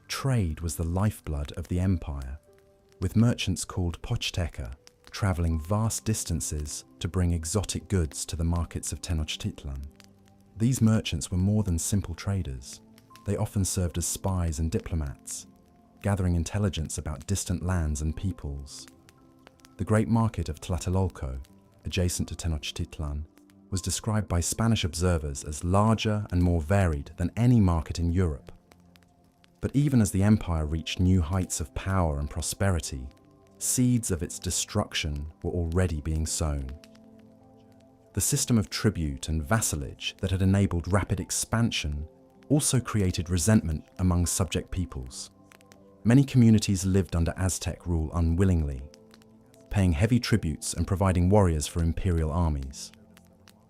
Trade was the lifeblood of the empire, with merchants called Pochteca traveling vast distances to bring exotic goods to the markets of Tenochtitlan. These merchants were more than simple traders. They often served as spies and diplomats, gathering intelligence about distant lands and peoples. The great market of Tlatelolco, adjacent to Tenochtitlan, was described by Spanish observers as larger and more varied than any market in Europe. But even as the empire reached new heights of power and prosperity, seeds of its destruction were already being sown. The system of tribute and vassalage that had enabled rapid expansion also created resentment among subject peoples. Many communities lived under Aztec rule unwillingly, paying heavy tributes and providing warriors for imperial armies.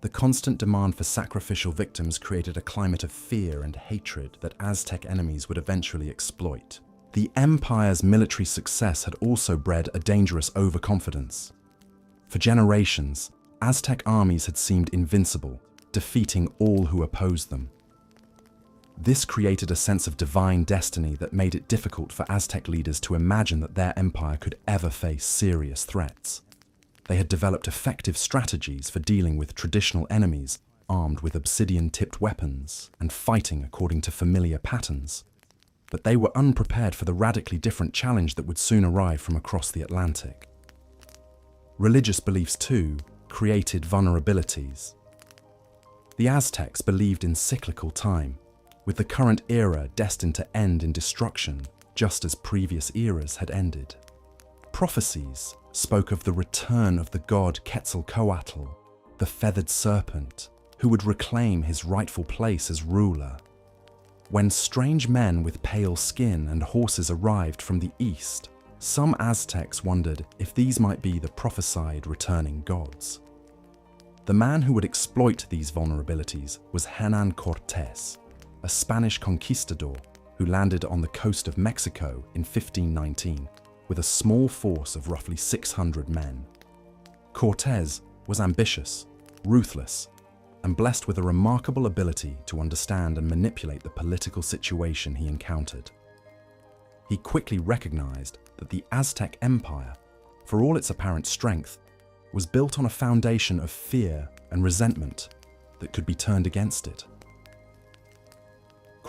The constant demand for sacrificial victims created a climate of fear and hatred that Aztec enemies would eventually exploit. The empire's military success had also bred a dangerous overconfidence. For generations, Aztec armies had seemed invincible, defeating all who opposed them. This created a sense of divine destiny that made it difficult for Aztec leaders to imagine that their empire could ever face serious threats. They had developed effective strategies for dealing with traditional enemies, armed with obsidian-tipped weapons and fighting according to familiar patterns. But they were unprepared for the radically different challenge that would soon arrive from across the Atlantic. Religious beliefs, too, created vulnerabilities. The Aztecs believed in cyclical time, with the current era destined to end in destruction, just as previous eras had ended. Prophecies spoke of the return of the god Quetzalcoatl, the feathered serpent, who would reclaim his rightful place as ruler. When strange men with pale skin and horses arrived from the east, some Aztecs wondered if these might be the prophesied returning gods. The man who would exploit these vulnerabilities was Hernán Cortés, a Spanish conquistador who landed on the coast of Mexico in 1519 with a small force of roughly 600 men. Cortés was ambitious, ruthless, and blessed with a remarkable ability to understand and manipulate the political situation he encountered. He quickly recognized that the Aztec Empire, for all its apparent strength, was built on a foundation of fear and resentment that could be turned against it.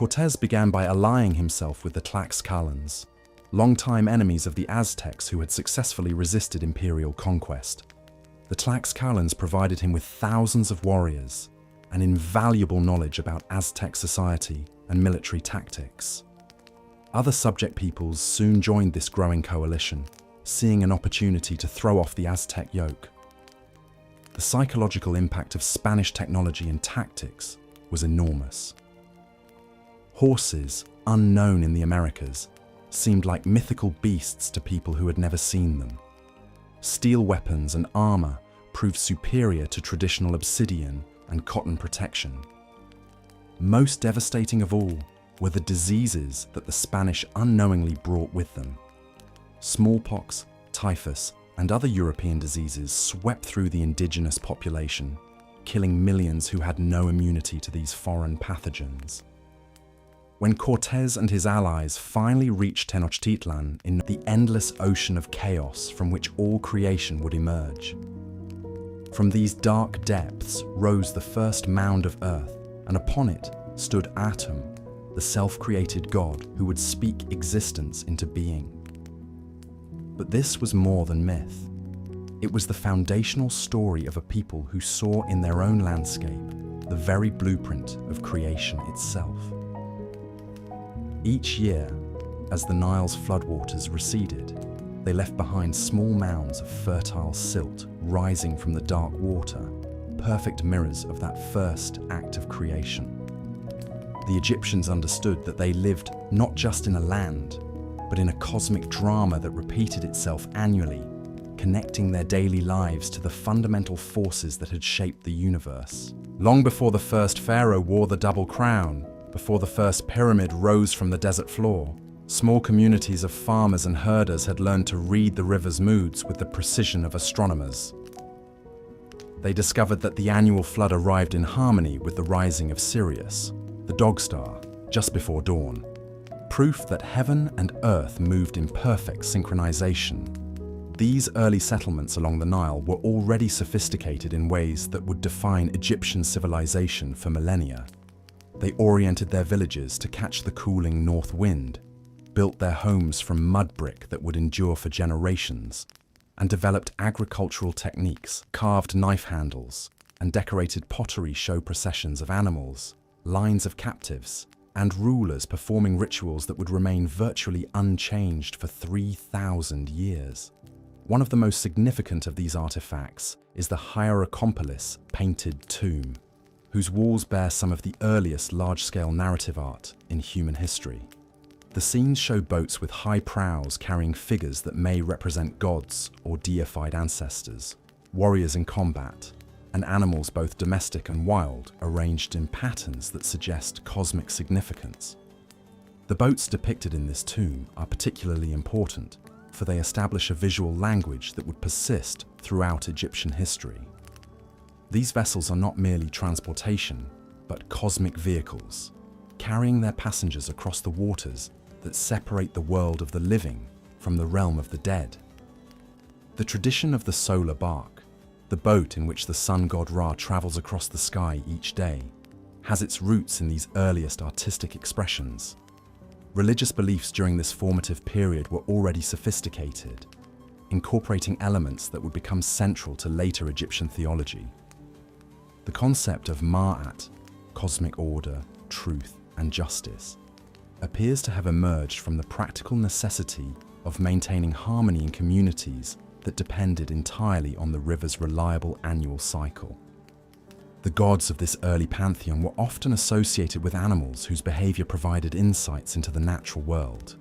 Cortés began by allying himself with the Tlaxcalans, longtime enemies of the Aztecs who had successfully resisted imperial conquest. The Tlaxcalans provided him with thousands of warriors and invaluable knowledge about Aztec society and military tactics. Other subject peoples soon joined this growing coalition, seeing an opportunity to throw off the Aztec yoke. The psychological impact of Spanish technology and tactics was enormous. Horses, unknown in the Americas, seemed like mythical beasts to people who had never seen them. Steel weapons and armor proved superior to traditional obsidian and cotton protection. Most devastating of all were the diseases that the Spanish unknowingly brought with them. Smallpox, typhus, and other European diseases swept through the indigenous population, killing millions who had no immunity to these foreign pathogens. When Cortés and his allies finally reached Tenochtitlan in the endless ocean of chaos from which all creation would emerge. From these dark depths rose the first mound of earth, and upon it stood Atum, the self-created god who would speak existence into being. But this was more than myth. It was the foundational story of a people who saw in their own landscape the very blueprint of creation itself. Each year, as the Nile's floodwaters receded, they left behind small mounds of fertile silt rising from the dark water, perfect mirrors of that first act of creation. The Egyptians understood that they lived not just in a land, but in a cosmic drama that repeated itself annually, connecting their daily lives to the fundamental forces that had shaped the universe. Long before the first pharaoh wore the double crown, before the first pyramid rose from the desert floor, small communities of farmers and herders had learned to read the river's moods with the precision of astronomers. They discovered that the annual flood arrived in harmony with the rising of Sirius, the dog star, just before dawn. Proof that heaven and earth moved in perfect synchronization. These early settlements along the Nile were already sophisticated in ways that would define Egyptian civilization for millennia. They oriented their villages to catch the cooling north wind, built their homes from mud brick that would endure for generations, and developed agricultural techniques, carved knife handles, and decorated pottery show processions of animals, lines of captives, and rulers performing rituals that would remain virtually unchanged for 3,000 years. One of the most significant of these artifacts is the Hierakonpolis painted tomb, whose walls bear some of the earliest large-scale narrative art in human history. The scenes show boats with high prows carrying figures that may represent gods or deified ancestors, warriors in combat, and animals both domestic and wild arranged in patterns that suggest cosmic significance. The boats depicted in this tomb are particularly important, for they establish a visual language that would persist throughout Egyptian history. These vessels are not merely transportation, but cosmic vehicles, carrying their passengers across the waters that separate the world of the living from the realm of the dead. The tradition of the solar bark, the boat in which the sun god Ra travels across the sky each day, has its roots in these earliest artistic expressions. Religious beliefs during this formative period were already sophisticated, incorporating elements that would become central to later Egyptian theology. The concept of Ma'at, cosmic order, truth, and justice, appears to have emerged from the practical necessity of maintaining harmony in communities that depended entirely on the river's reliable annual cycle. The gods of this early pantheon were often associated with animals whose behavior provided insights into the natural world.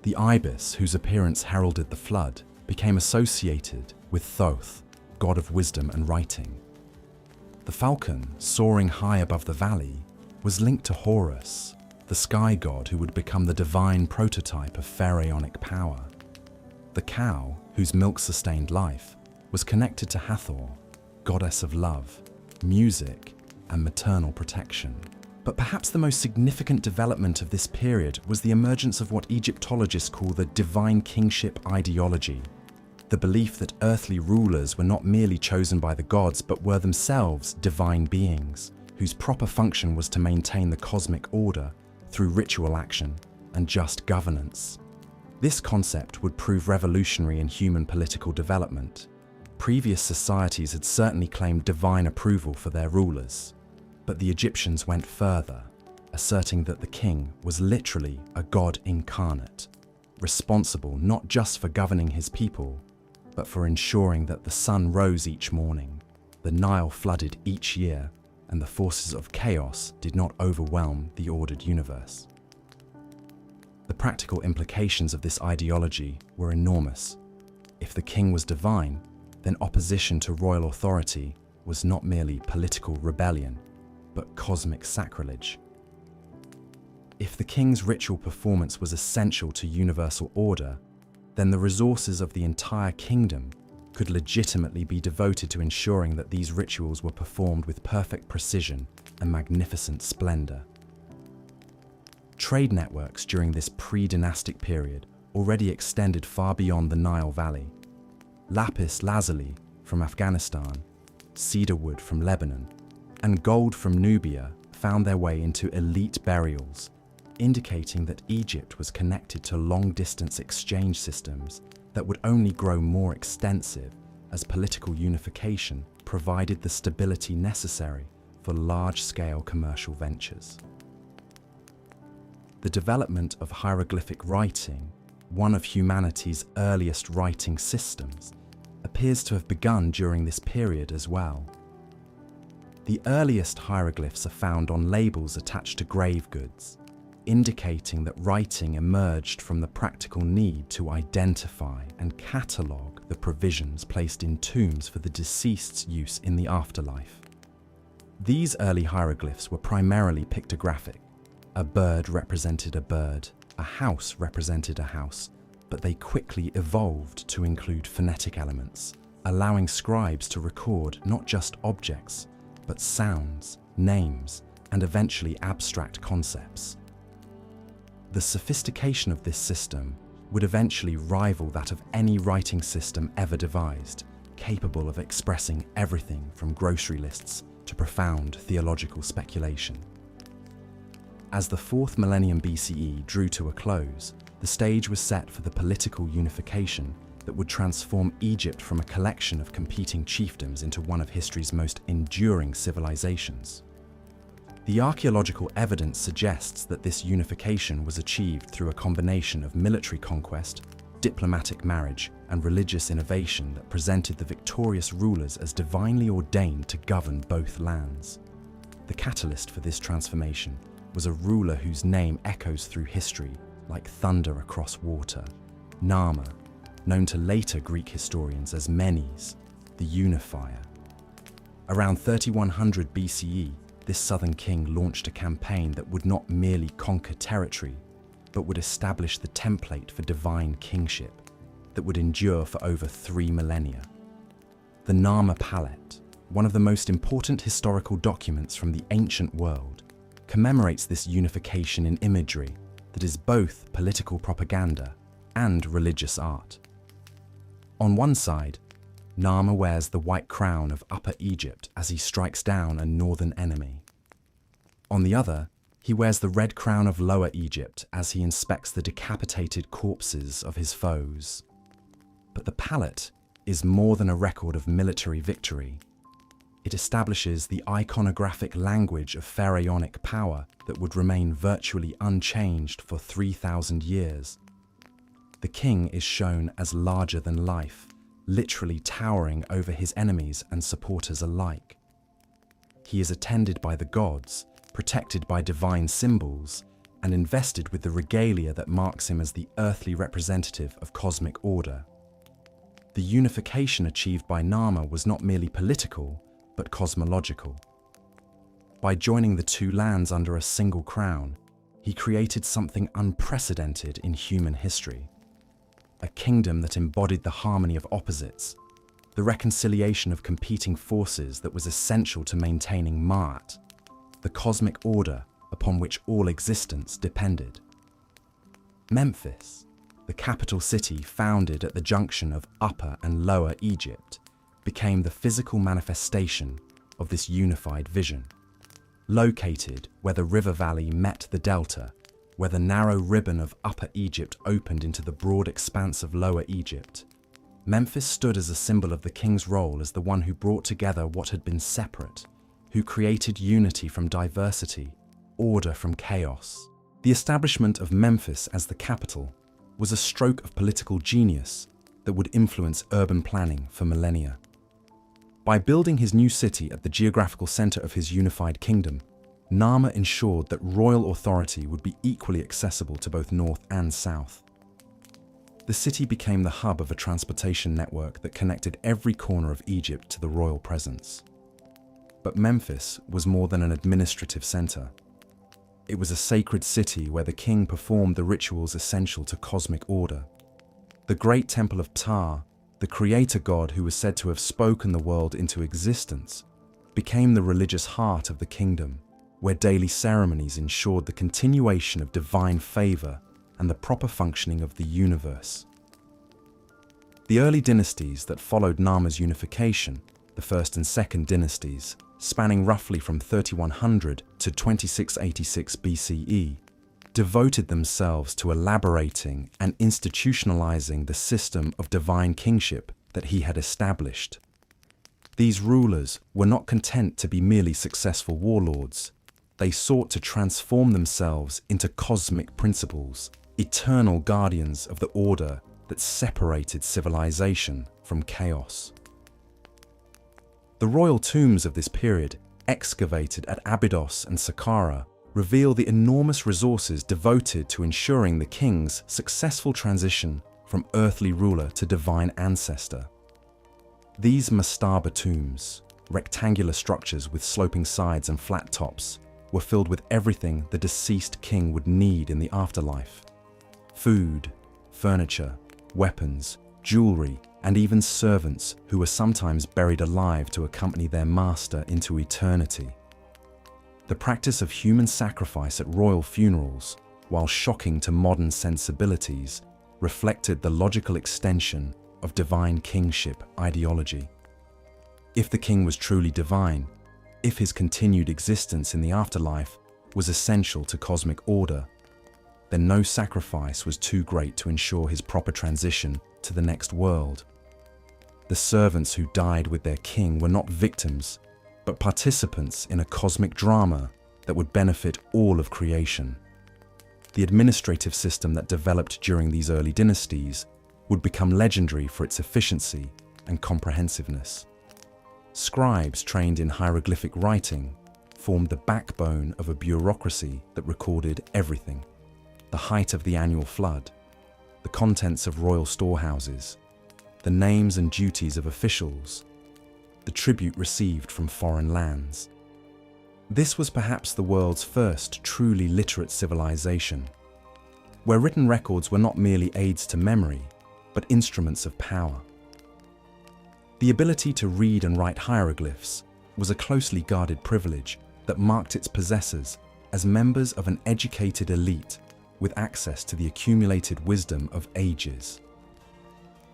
The ibis, whose appearance heralded the flood, became associated with Thoth, god of wisdom and writing. The falcon, soaring high above the valley, was linked to Horus, the sky god who would become the divine prototype of pharaonic power. The cow, whose milk sustained life, was connected to Hathor, goddess of love, music, and maternal protection. But perhaps the most significant development of this period was the emergence of what Egyptologists call the divine kingship ideology, the belief that earthly rulers were not merely chosen by the gods but were themselves divine beings, whose proper function was to maintain the cosmic order through ritual action and just governance. This concept would prove revolutionary in human political development. Previous societies had certainly claimed divine approval for their rulers, but the Egyptians went further, asserting that the king was literally a god incarnate, responsible not just for governing his people, but for ensuring that the sun rose each morning, the Nile flooded each year, and the forces of chaos did not overwhelm the ordered universe. The practical implications of this ideology were enormous. If the king was divine, then opposition to royal authority was not merely political rebellion, but cosmic sacrilege. If the king's ritual performance was essential to universal order, then the resources of the entire kingdom could legitimately be devoted to ensuring that these rituals were performed with perfect precision and magnificent splendor. Trade networks during this pre-dynastic period already extended far beyond the Nile Valley. Lapis lazuli from Afghanistan, cedar wood from Lebanon, and gold from Nubia found their way into elite burials, indicating that Egypt was connected to long-distance exchange systems that would only grow more extensive as political unification provided the stability necessary for large-scale commercial ventures. The development of hieroglyphic writing, one of humanity's earliest writing systems, appears to have begun during this period as well. The earliest hieroglyphs are found on labels attached to grave goods, indicating that writing emerged from the practical need to identify and catalogue the provisions placed in tombs for the deceased's use in the afterlife. These early hieroglyphs were primarily pictographic. A bird represented a bird, a house represented a house, but they quickly evolved to include phonetic elements, allowing scribes to record not just objects, but sounds, names, and eventually abstract concepts. The sophistication of this system would eventually rival that of any writing system ever devised, capable of expressing everything from grocery lists to profound theological speculation. As the 4th millennium BCE drew to a close, the stage was set for the political unification that would transform Egypt from a collection of competing chiefdoms into one of history's most enduring civilizations. The archaeological evidence suggests that this unification was achieved through a combination of military conquest, diplomatic marriage, and religious innovation that presented the victorious rulers as divinely ordained to govern both lands. The catalyst for this transformation was a ruler whose name echoes through history like thunder across water, Narmer, known to later Greek historians as Menes, the unifier. Around 3100 BCE, this southern king launched a campaign that would not merely conquer territory, but would establish the template for divine kingship that would endure for over 3 millennia. The Narmer Palette, one of the most important historical documents from the ancient world, commemorates this unification in imagery that is both political propaganda and religious art. On one side, Narmer wears the white crown of Upper Egypt as he strikes down a northern enemy. On the other, he wears the red crown of Lower Egypt as he inspects the decapitated corpses of his foes. But the palette is more than a record of military victory. It establishes the iconographic language of pharaonic power that would remain virtually unchanged for 3,000 years. The king is shown as larger than life, literally towering over his enemies and supporters alike. He is attended by the gods, protected by divine symbols, and invested with the regalia that marks him as the earthly representative of cosmic order. The unification achieved by Narmer was not merely political, but cosmological. By joining the two lands under a single crown, he created something unprecedented in human history. A kingdom that embodied the harmony of opposites, the reconciliation of competing forces that was essential to maintaining Ma'at, the cosmic order upon which all existence depended. Memphis, the capital city founded at the junction of Upper and Lower Egypt, became the physical manifestation of this unified vision. Located where the river valley met the delta, where the narrow ribbon of Upper Egypt opened into the broad expanse of Lower Egypt, Memphis stood as a symbol of the king's role as the one who brought together what had been separate, who created unity from diversity, order from chaos. The establishment of Memphis as the capital was a stroke of political genius that would influence urban planning for millennia. By building his new city at the geographical center of his unified kingdom, Narmer ensured that royal authority would be equally accessible to both north and south. The city became the hub of a transportation network that connected every corner of Egypt to the royal presence. But Memphis was more than an administrative center. It was a sacred city where the king performed the rituals essential to cosmic order. The great temple of Ptah, the creator god who was said to have spoken the world into existence, became the religious heart of the kingdom, where daily ceremonies ensured the continuation of divine favor and the proper functioning of the universe. The early dynasties that followed Narmer's unification, the first and second dynasties, spanning roughly from 3100 to 2686 BCE, devoted themselves to elaborating and institutionalizing the system of divine kingship that he had established. These rulers were not content to be merely successful warlords. They sought to transform themselves into cosmic principles, eternal guardians of the order that separated civilization from chaos. The royal tombs of this period, excavated at Abydos and Saqqara, reveal the enormous resources devoted to ensuring the king's successful transition from earthly ruler to divine ancestor. These mastaba tombs, rectangular structures with sloping sides and flat tops, were filled with everything the deceased king would need in the afterlife: food, furniture, weapons, jewelry, and even servants who were sometimes buried alive to accompany their master into eternity. The practice of human sacrifice at royal funerals, while shocking to modern sensibilities, reflected the logical extension of divine kingship ideology. If the king was truly divine, if his continued existence in the afterlife was essential to cosmic order, then no sacrifice was too great to ensure his proper transition to the next world. The servants who died with their king were not victims, but participants in a cosmic drama that would benefit all of creation. The administrative system that developed during these early dynasties would become legendary for its efficiency and comprehensiveness. Scribes trained in hieroglyphic writing formed the backbone of a bureaucracy that recorded everything: the height of the annual flood, the contents of royal storehouses, the names and duties of officials, the tribute received from foreign lands. This was perhaps the world's first truly literate civilization, where written records were not merely aids to memory, but instruments of power. The ability to read and write hieroglyphs was a closely guarded privilege that marked its possessors as members of an educated elite with access to the accumulated wisdom of ages.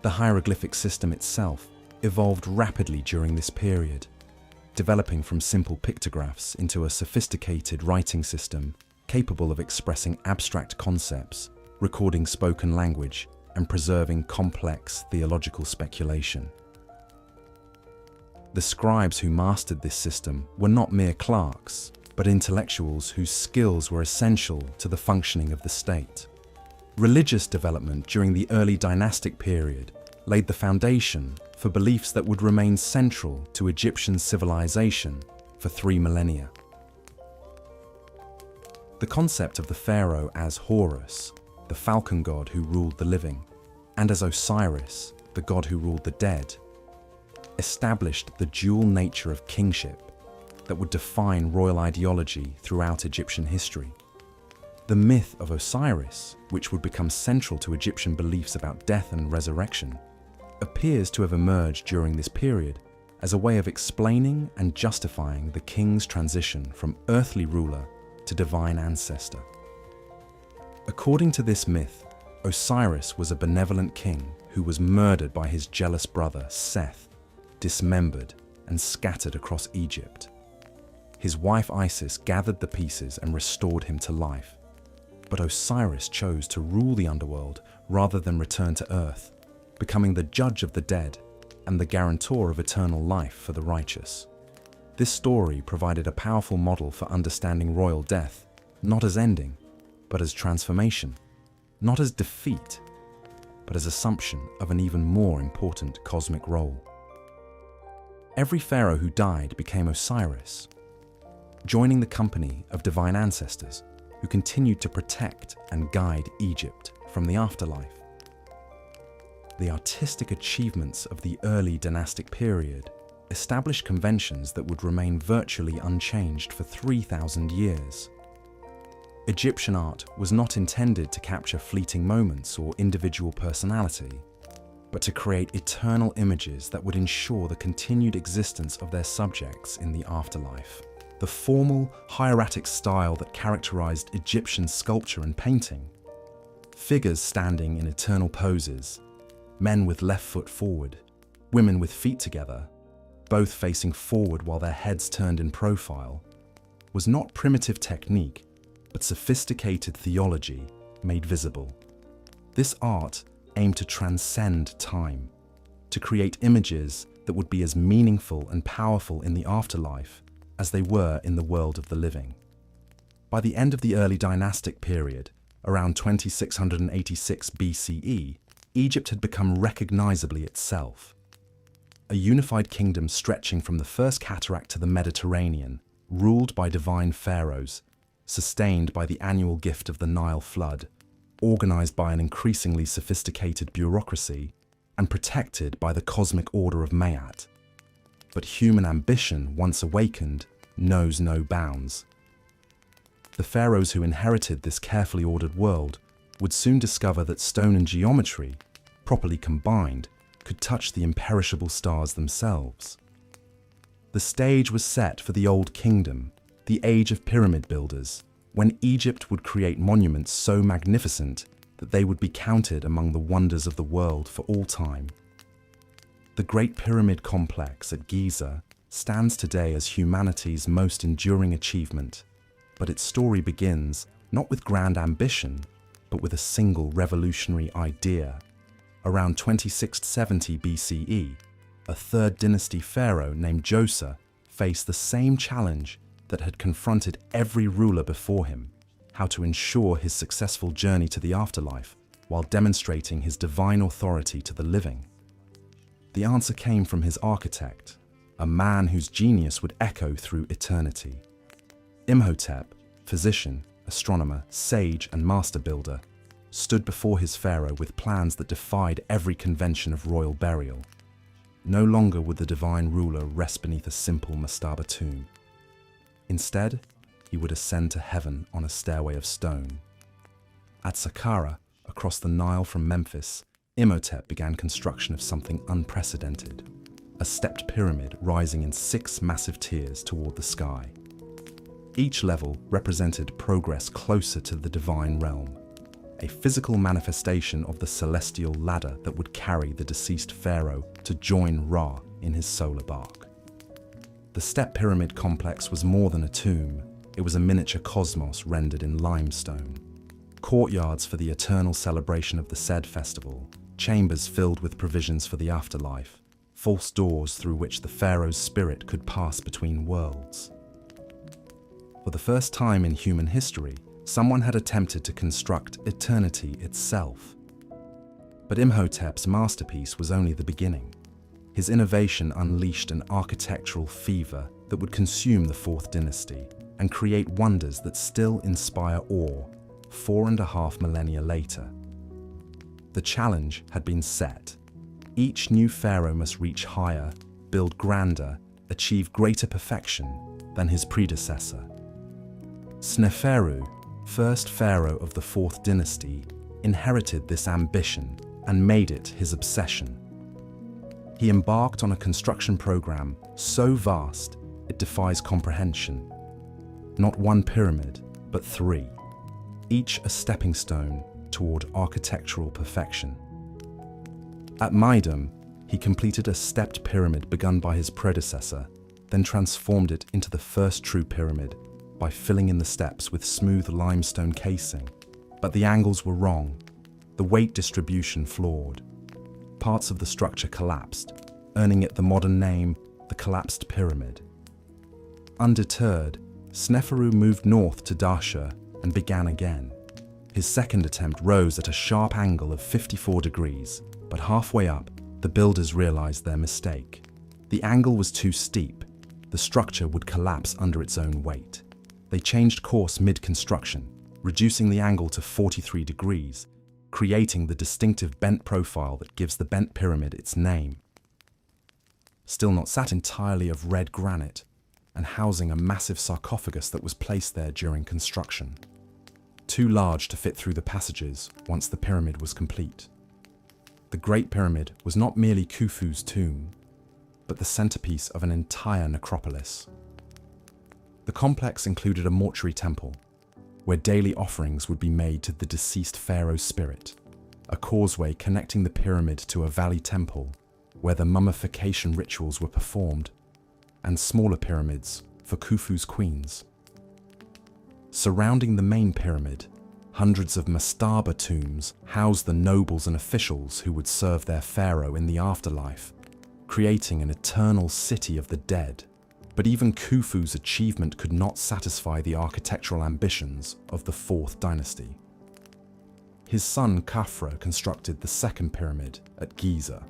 The hieroglyphic system itself evolved rapidly during this period, developing from simple pictographs into a sophisticated writing system capable of expressing abstract concepts, recording spoken language, and preserving complex theological speculation. The scribes who mastered this system were not mere clerks, but intellectuals whose skills were essential to the functioning of the state. Religious development during the early dynastic period laid the foundation for beliefs that would remain central to Egyptian civilization for 3 millennia. The concept of the pharaoh as Horus, the falcon god who ruled the living, and as Osiris, the god who ruled the dead, established the dual nature of kingship that would define royal ideology throughout Egyptian history. The myth of Osiris, which would become central to Egyptian beliefs about death and resurrection, appears to have emerged during this period as a way of explaining and justifying the king's transition from earthly ruler to divine ancestor. According to this myth, Osiris was a benevolent king who was murdered by his jealous brother Seth, dismembered and scattered across Egypt. His wife Isis gathered the pieces and restored him to life. But Osiris chose to rule the underworld rather than return to earth, becoming the judge of the dead and the guarantor of eternal life for the righteous. This story provided a powerful model for understanding royal death, not as ending, but as transformation, not as defeat, but as assumption of an even more important cosmic role. Every pharaoh who died became Osiris, joining the company of divine ancestors who continued to protect and guide Egypt from the afterlife. The artistic achievements of the early dynastic period established conventions that would remain virtually unchanged for 3,000 years. Egyptian art was not intended to capture fleeting moments or individual personality, but to create eternal images that would ensure the continued existence of their subjects in the afterlife. The formal, hieratic style that characterized Egyptian sculpture and painting, figures standing in eternal poses, men with left foot forward, women with feet together, both facing forward while their heads turned in profile, was not primitive technique, but sophisticated theology made visible. This art aimed to transcend time, to create images that would be as meaningful and powerful in the afterlife as they were in the world of the living. By the end of the early dynastic period, around 2686 BCE, Egypt had become recognizably itself. A unified kingdom stretching from the First Cataract to the Mediterranean, ruled by divine pharaohs, sustained by the annual gift of the Nile flood, organized by an increasingly sophisticated bureaucracy, and protected by the cosmic order of Maat. But human ambition, once awakened, knows no bounds. The pharaohs who inherited this carefully ordered world would soon discover that stone and geometry, properly combined, could touch the imperishable stars themselves. The stage was set for the Old Kingdom, the age of pyramid builders, when Egypt would create monuments so magnificent that they would be counted among the wonders of the world for all time. The Great Pyramid Complex at Giza stands today as humanity's most enduring achievement, but its story begins not with grand ambition, but with a single revolutionary idea. Around 2670 BCE, a third dynasty pharaoh named Djoser faced the same challenge that had confronted every ruler before him: how to ensure his successful journey to the afterlife while demonstrating his divine authority to the living. The answer came from his architect, a man whose genius would echo through eternity. Imhotep, physician, astronomer, sage, and master builder, stood before his pharaoh with plans that defied every convention of royal burial. No longer would the divine ruler rest beneath a simple mastaba tomb. Instead, he would ascend to heaven on a stairway of stone. At Saqqara, across the Nile from Memphis, Imhotep began construction of something unprecedented: a stepped pyramid rising in 6 massive tiers toward the sky. Each level represented progress closer to the divine realm, a physical manifestation of the celestial ladder that would carry the deceased pharaoh to join Ra in his solar bark. The step pyramid complex was more than a tomb. It was a miniature cosmos rendered in limestone. Courtyards for the eternal celebration of the Sed festival, chambers filled with provisions for the afterlife, false doors through which the pharaoh's spirit could pass between worlds. For the first time in human history, someone had attempted to construct eternity itself. But Imhotep's masterpiece was only the beginning. His innovation unleashed an architectural fever that would consume the Fourth Dynasty and create wonders that still inspire awe 4.5 millennia later. The challenge had been set. Each new pharaoh must reach higher, build grander, achieve greater perfection than his predecessor. Sneferu, first pharaoh of the Fourth Dynasty, inherited this ambition and made it his obsession. He embarked on a construction program so vast it defies comprehension. Not one pyramid, but 3, each a stepping stone toward architectural perfection. At Meidum, he completed a stepped pyramid begun by his predecessor, then transformed it into the first true pyramid by filling in the steps with smooth limestone casing. But the angles were wrong, the weight distribution flawed. Parts of the structure collapsed, earning it the modern name, the collapsed pyramid. Undeterred, Sneferu moved north to Darsha and began again. His second attempt rose at a sharp angle of 54 degrees, but halfway up, the builders realized their mistake. The angle was too steep. The structure would collapse under its own weight. They changed course mid-construction, reducing the angle to 43 degrees, creating the distinctive bent profile that gives the bent pyramid its name. Still not sat entirely of red granite, and housing a massive sarcophagus that was placed there during construction. Too large to fit through the passages once the pyramid was complete. The Great Pyramid was not merely Khufu's tomb, but the centerpiece of an entire necropolis. The complex included a mortuary temple, where daily offerings would be made to the deceased pharaoh's spirit, a causeway connecting the pyramid to a valley temple, where the mummification rituals were performed, and smaller pyramids for Khufu's queens. Surrounding the main pyramid, hundreds of mastaba tombs housed the nobles and officials who would serve their pharaoh in the afterlife, creating an eternal city of the dead. But even Khufu's achievement could not satisfy the architectural ambitions of the Fourth Dynasty. His son Khafra constructed the second pyramid at Giza,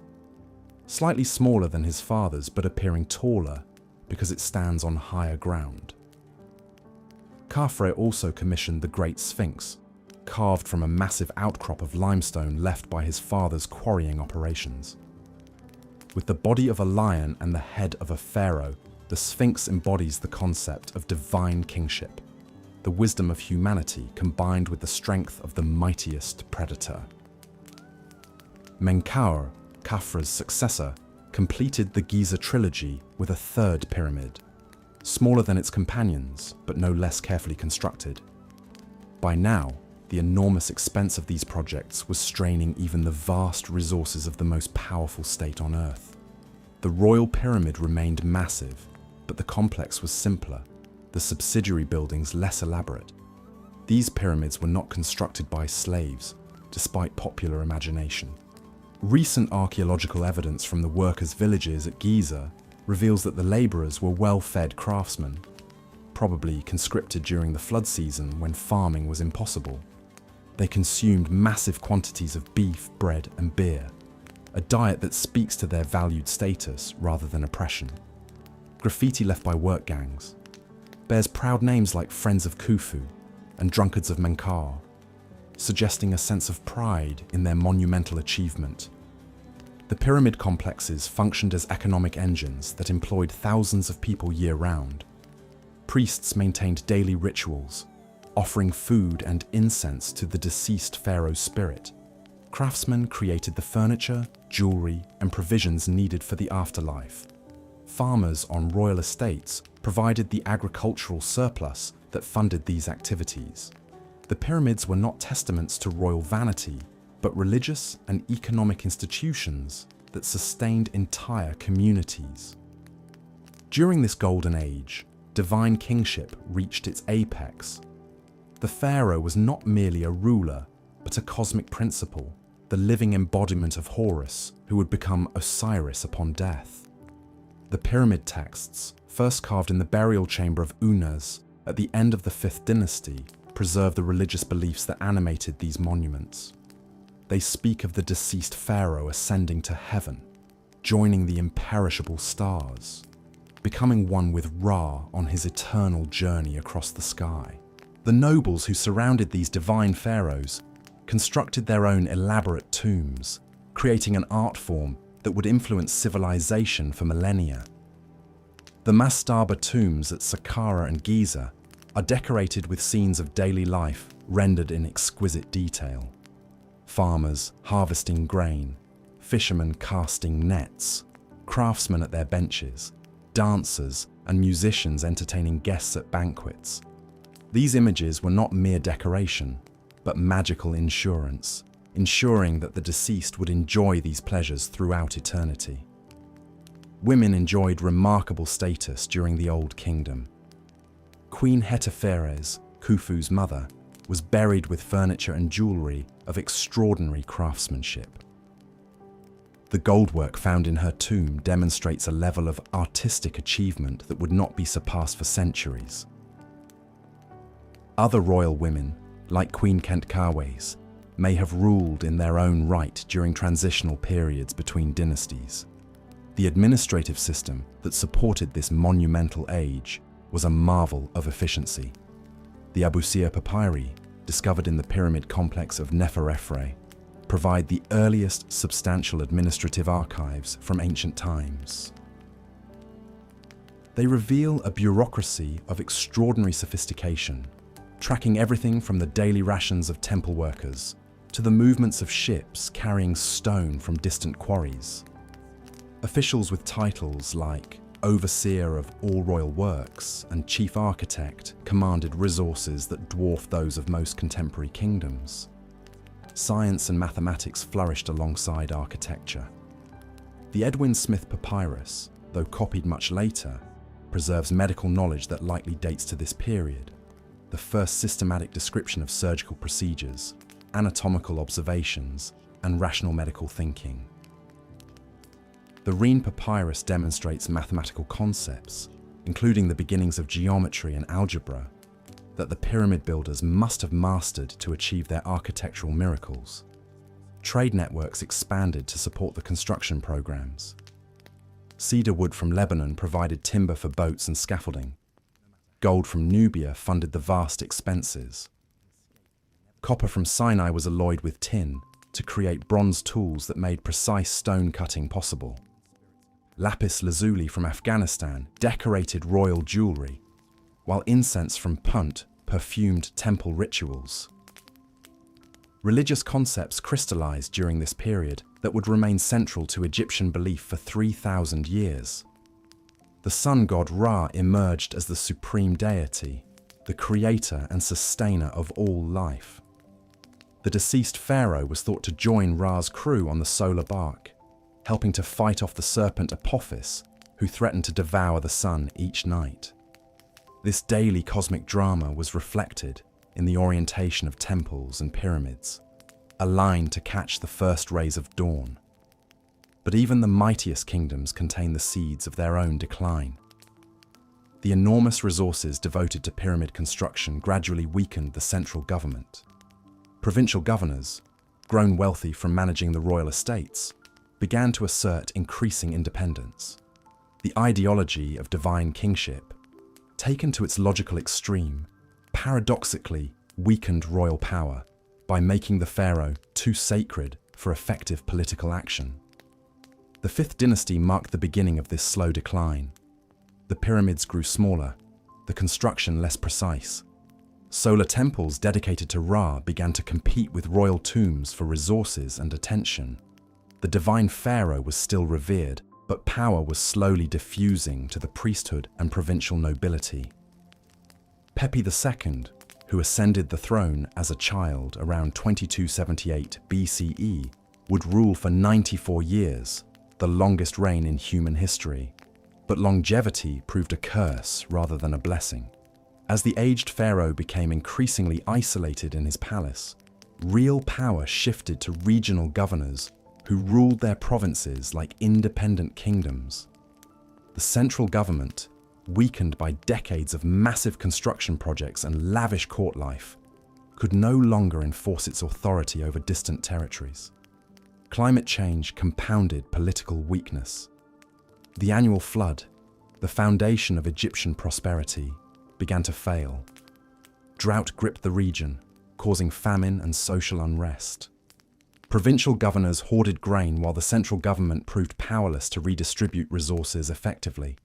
slightly smaller than his father's but appearing taller because it stands on higher ground. Khafra also commissioned the Great Sphinx, carved from a massive outcrop of limestone left by his father's quarrying operations. With the body of a lion and the head of a pharaoh, the Sphinx embodies the concept of divine kingship, the wisdom of humanity combined with the strength of the mightiest predator. Menkaure, Khafra's successor, completed the Giza trilogy with a third pyramid, smaller than its companions, but no less carefully constructed. By now, the enormous expense of these projects was straining even the vast resources of the most powerful state on Earth. The royal pyramid remained massive, but the complex was simpler, the subsidiary buildings less elaborate. These pyramids were not constructed by slaves, despite popular imagination. Recent archaeological evidence from the workers' villages at Giza reveals that the laborers were well-fed craftsmen, probably conscripted during the flood season when farming was impossible. They consumed massive quantities of beef, bread, and beer, a diet that speaks to their valued status rather than oppression. Graffiti left by work gangs bears proud names like Friends of Khufu and Drunkards of Menkaure, suggesting a sense of pride in their monumental achievement. The pyramid complexes functioned as economic engines that employed thousands of people year-round. Priests maintained daily rituals, offering food and incense to the deceased pharaoh's spirit. Craftsmen created the furniture, jewelry, and provisions needed for the afterlife. Farmers on royal estates provided the agricultural surplus that funded these activities. The pyramids were not testaments to royal vanity, but religious and economic institutions that sustained entire communities. During this golden age, divine kingship reached its apex. The pharaoh was not merely a ruler, but a cosmic principle, the living embodiment of Horus, who would become Osiris upon death. The pyramid texts, first carved in the burial chamber of Unas at the end of the 5th dynasty, preserve the religious beliefs that animated these monuments. They speak of the deceased pharaoh ascending to heaven, joining the imperishable stars, becoming one with Ra on his eternal journey across the sky. The nobles who surrounded these divine pharaohs constructed their own elaborate tombs, creating an art form that would influence civilization for millennia. The mastaba tombs at Saqqara and Giza are decorated with scenes of daily life rendered in exquisite detail. Farmers harvesting grain, fishermen casting nets, craftsmen at their benches, dancers and musicians entertaining guests at banquets. These images were not mere decoration, but magical insurance, ensuring that the deceased would enjoy these pleasures throughout eternity. Women enjoyed remarkable status during the Old Kingdom. Queen Hetepheres, Khufu's mother, was buried with furniture and jewelry of extraordinary craftsmanship. The goldwork found in her tomb demonstrates a level of artistic achievement that would not be surpassed for centuries. Other royal women, like Queen Khentkaawes, may have ruled in their own right during transitional periods between dynasties. The administrative system that supported this monumental age was a marvel of efficiency. The Abusir papyri, discovered in the pyramid complex of Neferefre, provide the earliest substantial administrative archives from ancient times. They reveal a bureaucracy of extraordinary sophistication, tracking everything from the daily rations of temple workers to the movements of ships carrying stone from distant quarries. Officials with titles like Overseer of all royal works and Chief Architect commanded resources that dwarfed those of most contemporary kingdoms. Science and mathematics flourished alongside architecture. The Edwin Smith Papyrus, though copied much later, preserves medical knowledge that likely dates to this period, the first systematic description of surgical procedures, anatomical observations, and rational medical thinking. The Rhine Papyrus demonstrates mathematical concepts, including the beginnings of geometry and algebra, that the pyramid builders must have mastered to achieve their architectural miracles. Trade networks expanded to support the construction programs. Cedar wood from Lebanon provided timber for boats and scaffolding. Gold from Nubia funded the vast expenses. Copper from Sinai was alloyed with tin to create bronze tools that made precise stone cutting possible. Lapis lazuli from Afghanistan decorated royal jewelry, while incense from Punt perfumed temple rituals. Religious concepts crystallized during this period that would remain central to Egyptian belief for 3,000 years. The sun god Ra emerged as the supreme deity, the creator and sustainer of all life. The deceased pharaoh was thought to join Ra's crew on the solar bark, helping to fight off the serpent Apophis, who threatened to devour the sun each night. This daily cosmic drama was reflected in the orientation of temples and pyramids, aligned to catch the first rays of dawn. But even the mightiest kingdoms contain the seeds of their own decline. The enormous resources devoted to pyramid construction gradually weakened the central government. Provincial governors, grown wealthy from managing the royal estates, began to assert increasing independence. The ideology of divine kingship, taken to its logical extreme, paradoxically weakened royal power by making the pharaoh too sacred for effective political action. The 5th dynasty marked the beginning of this slow decline. The pyramids grew smaller, the construction less precise. Solar temples dedicated to Ra began to compete with royal tombs for resources and attention. The divine pharaoh was still revered, but power was slowly diffusing to the priesthood and provincial nobility. Pepi II, who ascended the throne as a child around 2278 BCE, would rule for 94 years, the longest reign in human history. But longevity proved a curse rather than a blessing. As the aged pharaoh became increasingly isolated in his palace, real power shifted to regional governors who ruled their provinces like independent kingdoms. The central government, weakened by decades of massive construction projects and lavish court life, could no longer enforce its authority over distant territories. Climate change compounded political weakness. The annual flood, the foundation of Egyptian prosperity, began to fail. Drought gripped the region, causing famine and social unrest. Provincial governors hoarded grain while the central government proved powerless to redistribute resources effectively.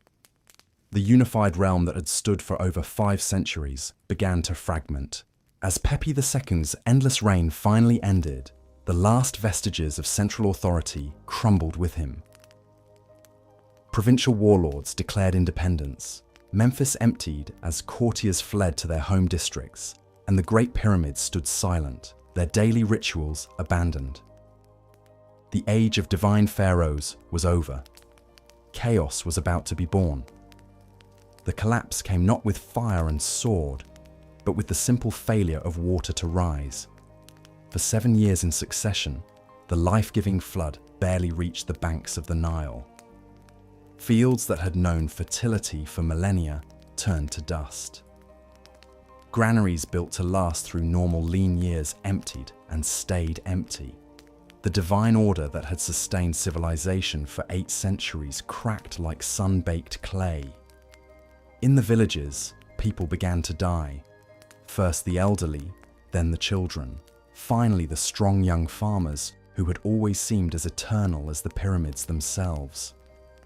The unified realm that had stood for over 5 centuries began to fragment. As Pepi II's endless reign finally ended, the last vestiges of central authority crumbled with him. Provincial warlords declared independence. Memphis emptied as courtiers fled to their home districts, and the Great Pyramids stood silent, their daily rituals abandoned. The age of divine pharaohs was over. Chaos was about to be born. The collapse came not with fire and sword, but with the simple failure of water to rise. For 7 years in succession, the life-giving flood barely reached the banks of the Nile. Fields that had known fertility for millennia turned to dust. Granaries built to last through normal lean years emptied and stayed empty. The divine order that had sustained civilization for 8 centuries cracked like sun-baked clay. In the villages, people began to die. First the elderly, then the children, finally the strong young farmers who had always seemed as eternal as the pyramids themselves.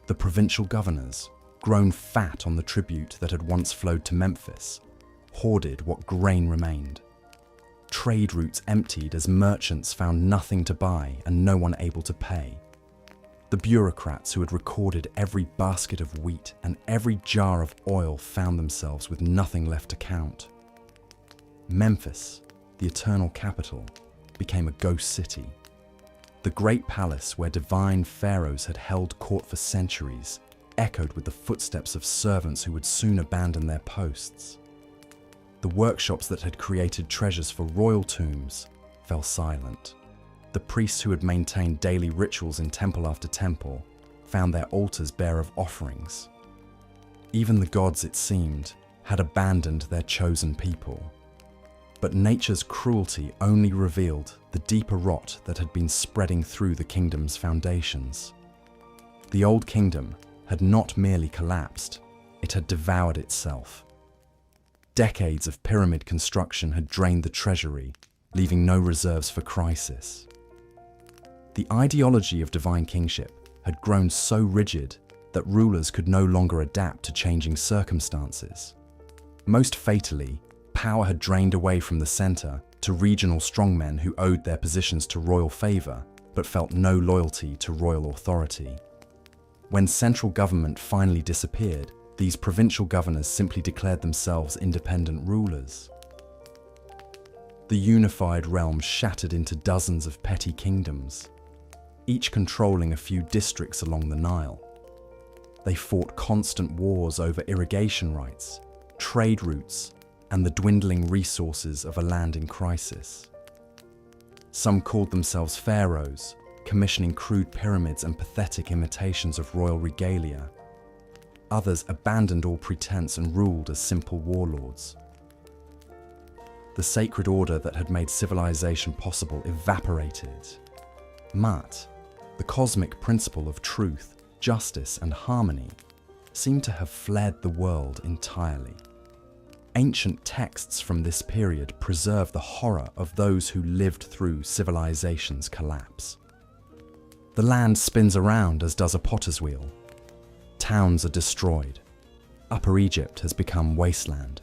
The provincial governors, grown fat on the tribute that had once flowed to Memphis, hoarded what grain remained. Trade routes emptied as merchants found nothing to buy and no one able to pay. The bureaucrats who had recorded every basket of wheat and every jar of oil found themselves with nothing left to count. Memphis, the eternal capital, became a ghost city. The great palace where divine pharaohs had held court for centuries echoed with the footsteps of servants who would soon abandon their posts. The workshops that had created treasures for royal tombs fell silent. The priests who had maintained daily rituals in temple after temple found their altars bare of offerings. Even the gods, it seemed, had abandoned their chosen people. But nature's cruelty only revealed the deeper rot that had been spreading through the kingdom's foundations. The old kingdom had not merely collapsed, it had devoured itself. Decades of pyramid construction had drained the treasury, leaving no reserves for crisis. The ideology of divine kingship had grown so rigid that rulers could no longer adapt to changing circumstances. Most fatally, power had drained away from the center to regional strongmen who owed their positions to royal favor but felt no loyalty to royal authority. When central government finally disappeared, these provincial governors simply declared themselves independent rulers. The unified realm shattered into dozens of petty kingdoms, each controlling a few districts along the Nile. They fought constant wars over irrigation rights, trade routes, and the dwindling resources of a land in crisis. Some called themselves pharaohs, commissioning crude pyramids and pathetic imitations of royal regalia. Others abandoned all pretense and ruled as simple warlords. The sacred order that had made civilization possible evaporated. Mat, the cosmic principle of truth, justice, and harmony, seemed to have fled the world entirely. Ancient texts from this period preserve the horror of those who lived through civilization's collapse. The land spins around as does a potter's wheel. Towns are destroyed. Upper Egypt has become wasteland.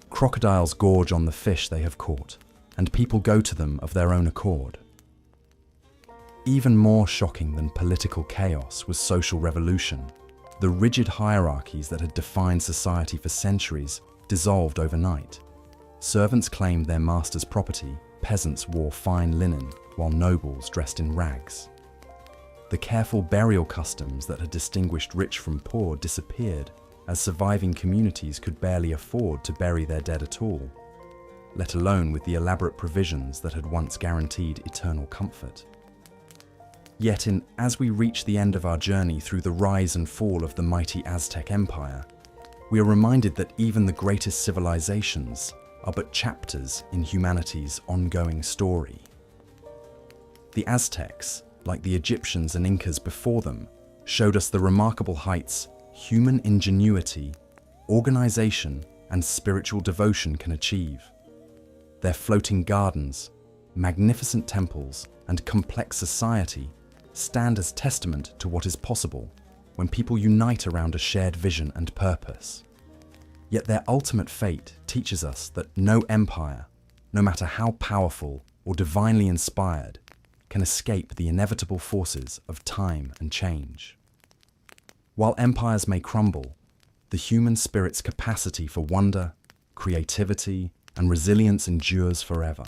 Crocodiles gorge on the fish they have caught, and people go to them of their own accord. Even more shocking than political chaos was social revolution. The rigid hierarchies that had defined society for centuries dissolved overnight. Servants claimed their master's property, peasants wore fine linen, while nobles dressed in rags. The careful burial customs that had distinguished rich from poor disappeared, as surviving communities could barely afford to bury their dead at all. let alone with the elaborate provisions that had once guaranteed eternal comfort. Yet as we reach the end of our journey through the rise and fall of the mighty Aztec Empire, we are reminded that even the greatest civilizations are but chapters in humanity's ongoing story. The Aztecs, like the Egyptians and Incas before them, showed us the remarkable heights human ingenuity, organization, and spiritual devotion can achieve. Their floating gardens, magnificent temples, and complex society stand as testament to what is possible when people unite around a shared vision and purpose. Yet their ultimate fate teaches us that no empire, no matter how powerful or divinely inspired, can escape the inevitable forces of time and change. While empires may crumble, the human spirit's capacity for wonder, creativity, and resilience endures forever.